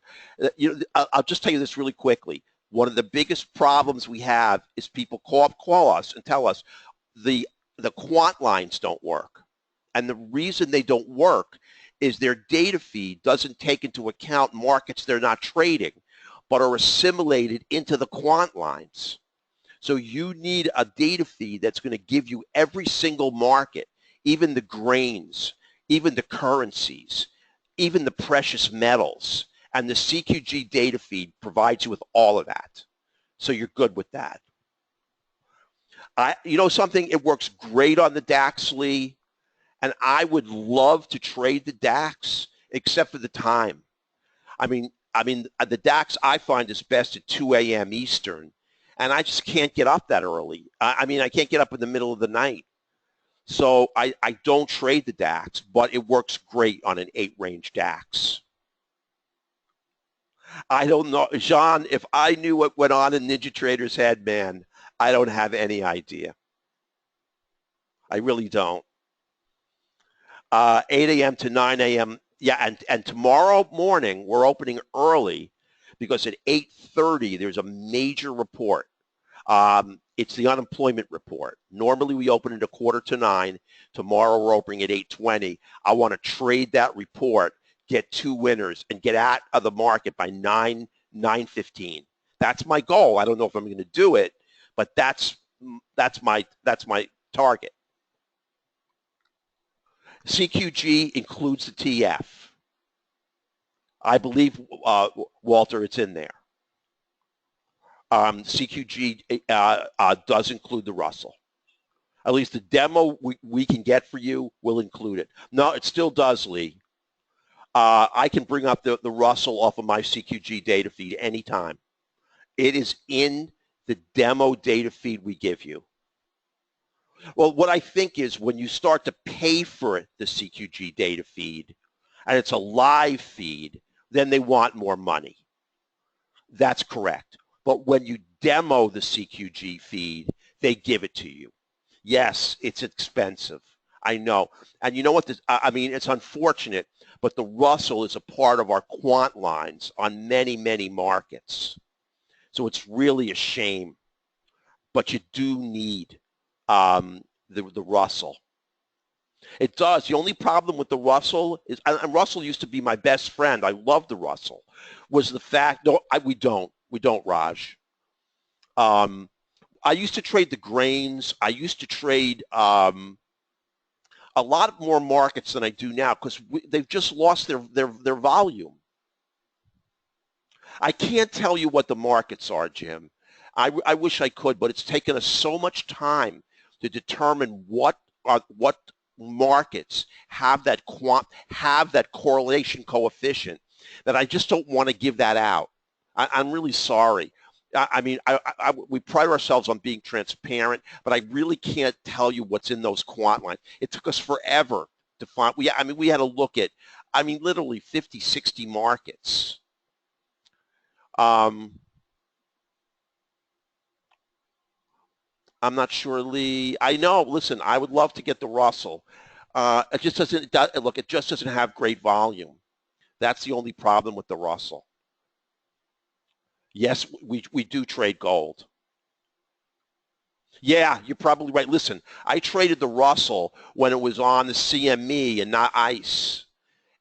I'll just tell you this really quickly. One of the biggest problems we have is people call us and tell us the quant lines don't work. And the reason they don't work is their data feed doesn't take into account markets they're not trading, but are assimilated into the quant lines. So you need a data feed that's going to give you every single market, even the grains, even the currencies, even the precious metals, and the CQG data feed provides you with all of that. So you're good with that. You know something? It works great on the DAX, Lee, and I would love to trade the DAX, except for the time. The DAX I find is best at 2 a.m. Eastern, and I just can't get up that early. I can't get up in the middle of the night. So I don't trade the DAX, but it works great on an 8-range DAX. I don't know, Jean, if I knew what went on in NinjaTrader's head, man, I don't have any idea. I really don't. 8 a.m. to 9 a.m. Yeah, and tomorrow morning we're opening early because at 8:30 there's a major report. It's the unemployment report. Normally we open at 8:45. Tomorrow we're opening at 8:20. I want to trade that report, get 2 winners, and get out of the market by 9:15. That's my goal. I don't know if I'm going to do it, but that's my target. CQG includes the TF. I believe, Walter, it's in there. CQG does include the Russell. At least the demo we can get for you will include it. No, it still does, Lee. I can bring up the Russell off of my CQG data feed anytime. It is in the demo data feed we give you. Well, what I think is when you start to pay for it, the CQG data feed, and it's a live feed, then they want more money. That's correct. But when you demo the CQG feed, they give it to you. Yes, it's expensive. I know. And you know what? It's unfortunate, but the Russell is a part of our quant lines on many, many markets. So it's really a shame. But you do need the Russell. It does. The only problem with the Russell is, and Russell used to be my best friend. I love the Russell. Was the fact, no, we don't, Raj. I used to trade the grains. I used to trade a lot more markets than I do now because they've just lost their volume. I can't tell you what the markets are, Jim. I wish I could, but it's taken us so much time to determine what markets have that correlation coefficient that I just don't want to give that out. I'm really sorry. We pride ourselves on being transparent, but I really can't tell you what's in those quant lines. It took us forever to find. We had to look at, literally 50, 60 markets. I'm not sure, Lee. I know. Listen, I would love to get the Russell. It just doesn't. Look, it just doesn't have great volume. That's the only problem with the Russell. Yes, we do trade gold. Yeah, you're probably right. Listen, I traded the Russell when it was on the CME and not ICE,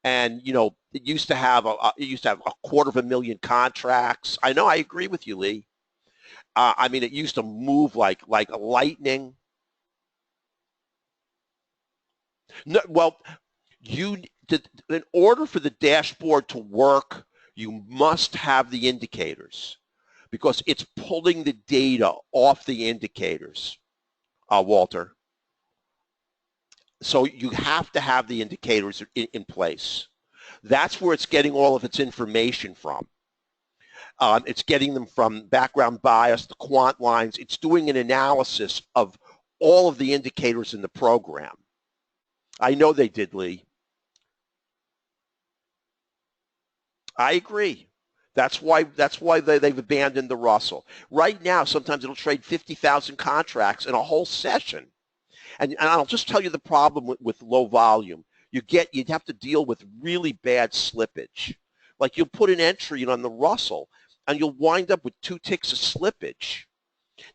and it used to have a 250,000 contracts. I know. I agree with you, Lee. It used to move like lightning. No, well, in order for the dashboard to work, you must have the indicators because it's pulling the data off the indicators, Walter. So you have to have the indicators in place. That's where it's getting all of its information from. It's getting them from background bias, the quant lines. It's doing an analysis of all of the indicators in the program. I know they did, Lee. I agree. That's why they've abandoned the Russell. Right now, sometimes it'll trade 50,000 contracts in a whole session. And I'll just tell you the problem with low volume. You'd have to deal with really bad slippage. Like you'll put an entry on the Russell, and you'll wind up with 2 ticks of slippage.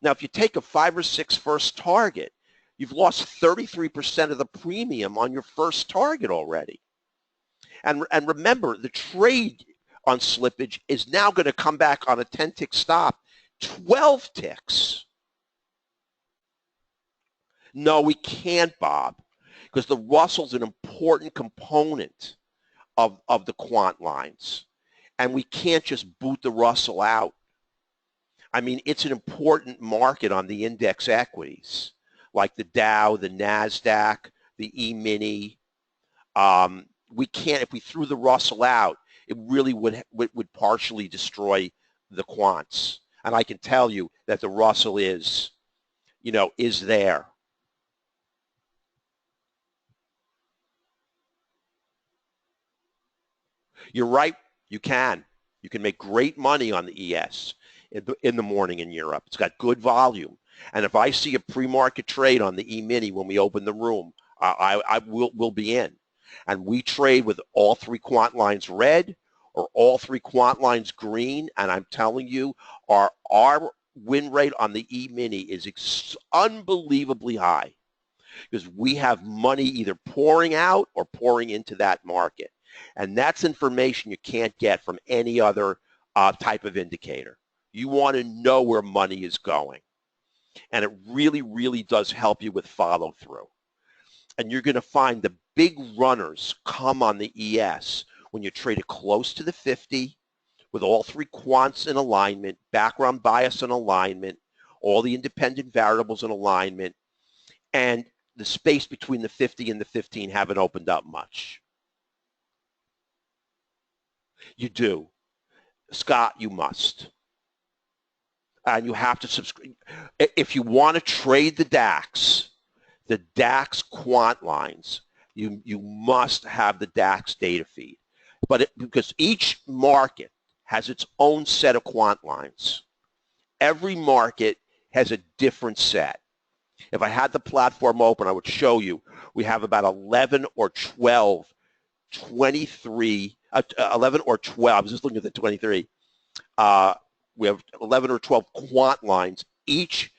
Now, if you take a 5 or 6 first target, you've lost 33% of the premium on your first target already. And remember, the trade on slippage is now going to come back on a 10-tick stop, 12 ticks. No, we can't, Bob, because the Russell's an important component of the quant lines. And we can't just boot the Russell out. I mean, it's an important market on the index equities, like the Dow, the NASDAQ, the E-mini. We can't, if we threw the Russell out, it really would partially destroy the quants. And I can tell you that the Russell is, is there. You're right. You can. You can make great money on the ES in the morning in Europe. It's got good volume. And if I see a pre-market trade on the E-mini when we open the room, I will be in. And we trade with all three quant lines red or all three quant lines green. And I'm telling you, our win rate on the E-mini is unbelievably high because we have money either pouring out or pouring into that market. And that's information you can't get from any other type of indicator. You want to know where money is going. And it really, really does help you with follow through. And you're going to find the big runners come on the ES when you trade it close to the 50 with all three quants in alignment, background bias in alignment, all the independent variables in alignment, and the space between the 50 and the 15 haven't opened up much. You do. Scott, you must. And you have to subscribe. If you want to trade the DAX quant lines, you must have the DAX data feed. But because each market has its own set of quant lines. Every market has a different set. If I had the platform open, I would show you we have about 11 or 12, 23, 11 or 12, I was just looking at the 23. We have 11 or 12 quant lines. Each,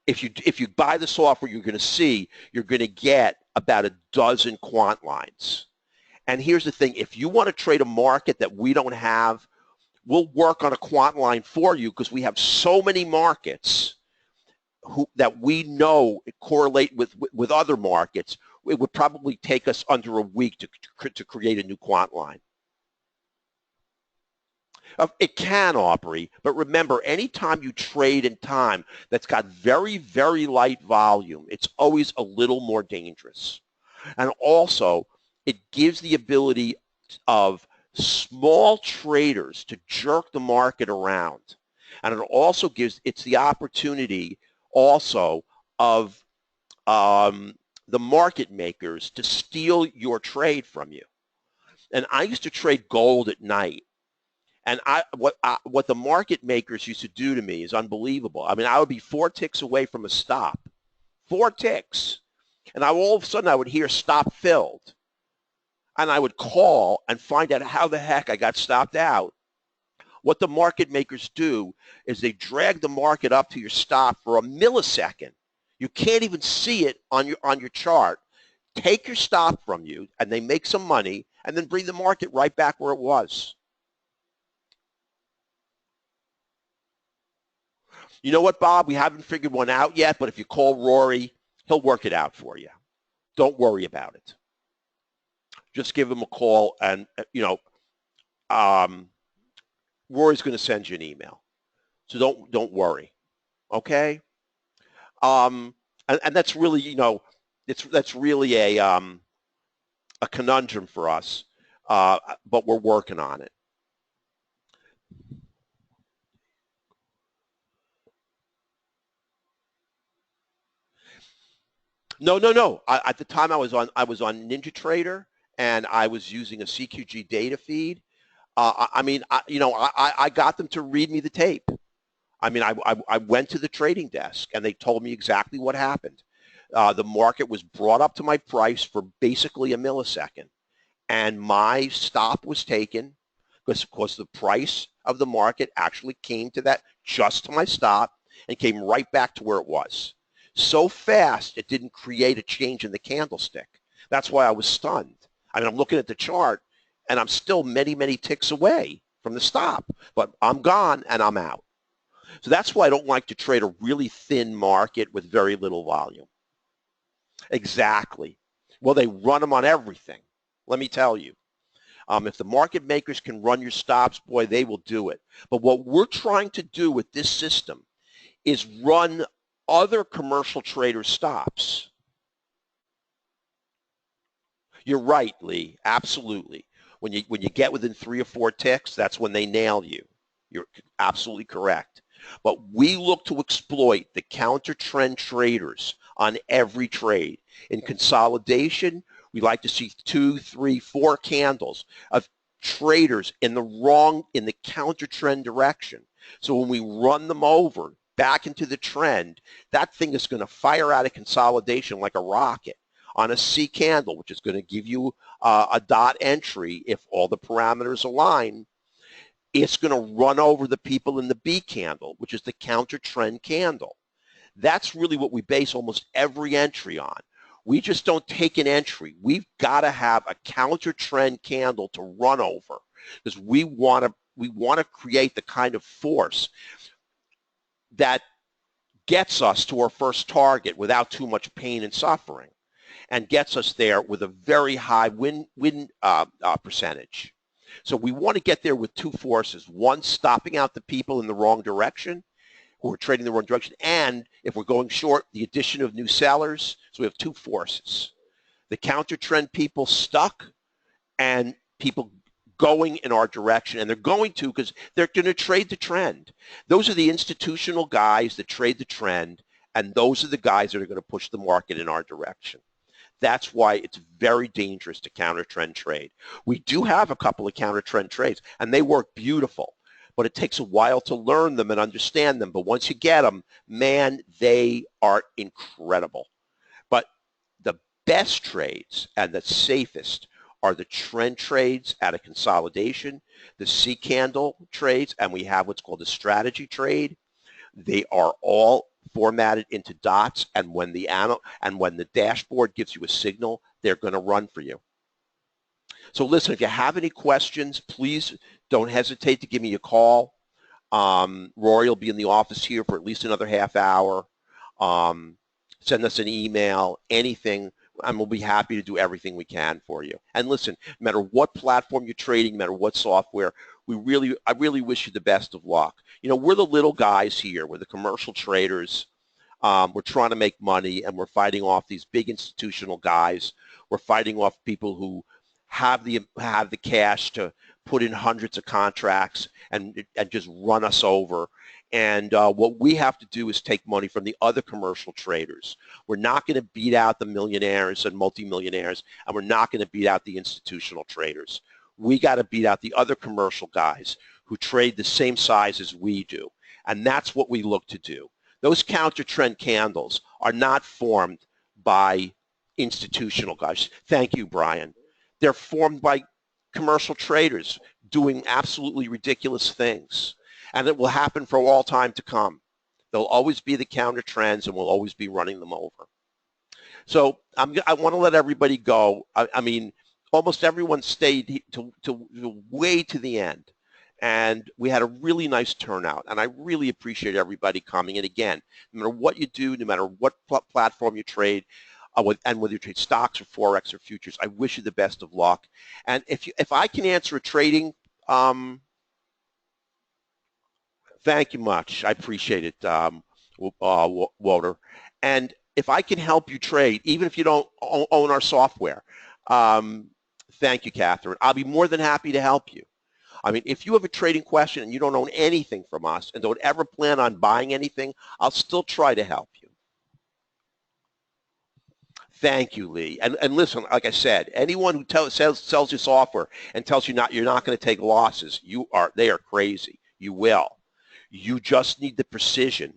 if you buy the software, you're going to get about a dozen quant lines. And here's the thing, if you want to trade a market that we don't have, we'll work on a quant line for you because we have so many markets that we know correlate with other markets. It would probably take us under a week to create a new quant line. It can, Aubrey, but remember, anytime you trade in time that's got very, very light volume, it's always a little more dangerous. And also, it gives the ability of small traders to jerk the market around. And it also it's the opportunity also of the market makers to steal your trade from you. And I used to trade gold at night. And what the market makers used to do to me is unbelievable. I mean, I would be 4 ticks away from a stop, 4 ticks. And all of a sudden I would hear stop filled. And I would call and find out how the heck I got stopped out. What the market makers do is they drag the market up to your stop for a millisecond. You can't even see it on your chart. Take your stop from you, and they make some money, and then bring the market right back where it was. You know what, Bob? We haven't figured one out yet, but if you call Rory, he'll work it out for you. Don't worry about it. Just give him a call, and, Rory's going to send you an email. So don't worry, okay? And that's really, that's really a conundrum for us, but we're working on it. No. At the time I was on NinjaTrader, and I was using a CQG data feed. I got them to read me the tape. I mean, I went to the trading desk, and they told me exactly what happened. The market was brought up to my price for basically a millisecond, and my stop was taken because the price of the market actually came to that, just to my stop, and came right back to where it was. So fast, it didn't create a change in the candlestick. That's why I was stunned. I mean, I'm looking at the chart, and I'm still many, many ticks away from the stop, but I'm gone and I'm out. So that's why I don't like to trade a really thin market with very little volume. Exactly. Well, they run them on everything, let me tell you. If the market makers can run your stops, boy, they will do it. But what we're trying to do with this system is run other commercial traders' stops. You're right, Lee. Absolutely. When you get within 3 or 4 ticks, that's when they nail you. You're absolutely correct. But we look to exploit the counter trend traders on every trade. In consolidation, we like to see 2, 3, 4 candles of traders in the counter trend direction. So when we run them over back into the trend, that thing is going to fire out of consolidation like a rocket on a C candle, which is going to give you a dot entry if all the parameters align. It's going to run over the people in the B candle, which is the counter trend candle. That's really what we base almost every entry on. We just don't take an entry. We've got to have a counter trend candle to run over because we want to create the kind of force that gets us to our first target without too much pain and suffering, and gets us there with a very high win percentage. So we want to get there with 2 forces. One, stopping out the people in the wrong direction who are trading the wrong direction. And if we're going short, the addition of new sellers. So we have 2 forces. The counter trend people stuck and people going in our direction. And they're going to because they're going to trade the trend. Those are the institutional guys that trade the trend. And those are the guys that are going to push the market in our direction. That's why it's very dangerous to counter trend trade. We do have a couple of counter trend trades, and they work beautiful, but it takes a while to learn them and understand them. But once you get them, man, they are incredible. But the best trades and the safest are the trend trades out of consolidation, the C candle trades, and we have what's called a strategy trade. They are all formatted into dots, and when the dashboard gives you a signal, they're going to run for you. So listen, if you have any questions, please don't hesitate to give me a call. Rory will be in the office here for at least another half hour. Send us an email, anything, and we'll be happy to do everything we can for you. And listen, no matter what platform you're trading, no matter what software, I really wish you the best of luck. You know, we're the little guys here. We're the commercial traders. We're trying to make money, and we're fighting off these big institutional guys. We're fighting off people who have the cash to put in hundreds of contracts and just run us over. And what we have to do is take money from the other commercial traders. We're not going to beat out the millionaires and multimillionaires, and we're not going to beat out the institutional traders. We got to beat out the other commercial guys who trade the same size as we do. And that's what we look to do. Those counter trend candles are not formed by institutional guys. Thank you, Brian. They're formed by commercial traders doing absolutely ridiculous things. And it will happen for all time to come. There'll always be the counter trends, and we'll always be running them over. So I want to let everybody go. I mean, almost everyone stayed to way to the end. And we had a really nice turnout. And I really appreciate everybody coming. And again, no matter what you do, no matter what platform you trade, and whether you trade stocks or Forex or futures, I wish you the best of luck. And if I can answer a trading, thank you much. I appreciate it, Walter. And if I can help you trade, even if you don't own our software, thank you, Catherine. I'll be more than happy to help you. I mean, if you have a trading question and you don't own anything from us and don't ever plan on buying anything, I'll still try to help you. Thank you, Lee. And listen, like I said, anyone who sells you software and tells you you're not going to take losses, they are crazy. You will. You just need the precision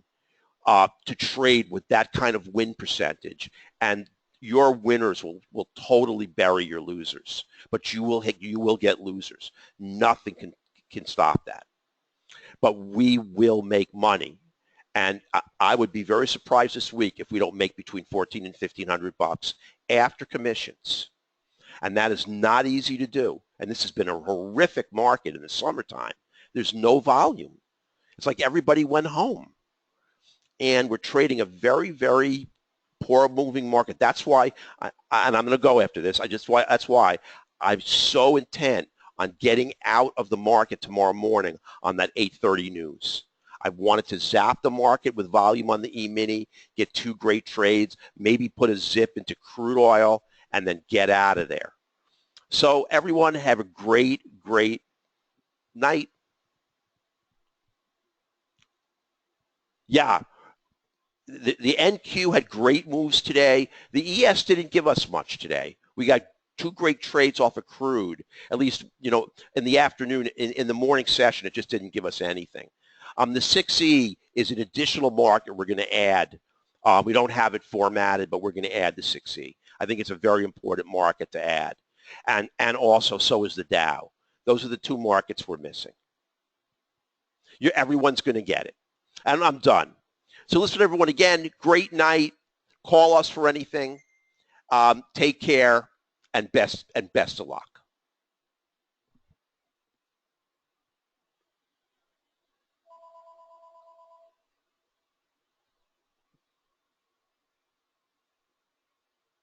to trade with that kind of win percentage, and your winners will totally bury your losers. But you will get losers. Nothing can stop that. But we will make money. And I would be very surprised this week if we don't make between $1,400 and $1,500 after commissions. And that is not easy to do. And this has been a horrific market in the summertime. There's no volume. It's like everybody went home. And we're trading a very, very poor moving market. That's why, and I'm going to go after this. That's why I'm so intent on getting out of the market tomorrow morning on that 8:30 news. I wanted to zap the market with volume on the E-mini, get 2 great trades, maybe put a zip into crude oil, and then get out of there. So everyone have a great, great night. Yeah, the NQ had great moves today. The ES didn't give us much today. We got 2 great trades off of crude, at least, in the afternoon. In the morning session, it just didn't give us anything. The 6E is an additional market we're going to add. We don't have it formatted, but we're going to add the 6E. I think it's a very important market to add. And also, so is the Dow. Those are the 2 markets we're missing. Everyone's going to get it. And I'm done. So listen, everyone, again, great night. Call us for anything. Take care, and best of luck.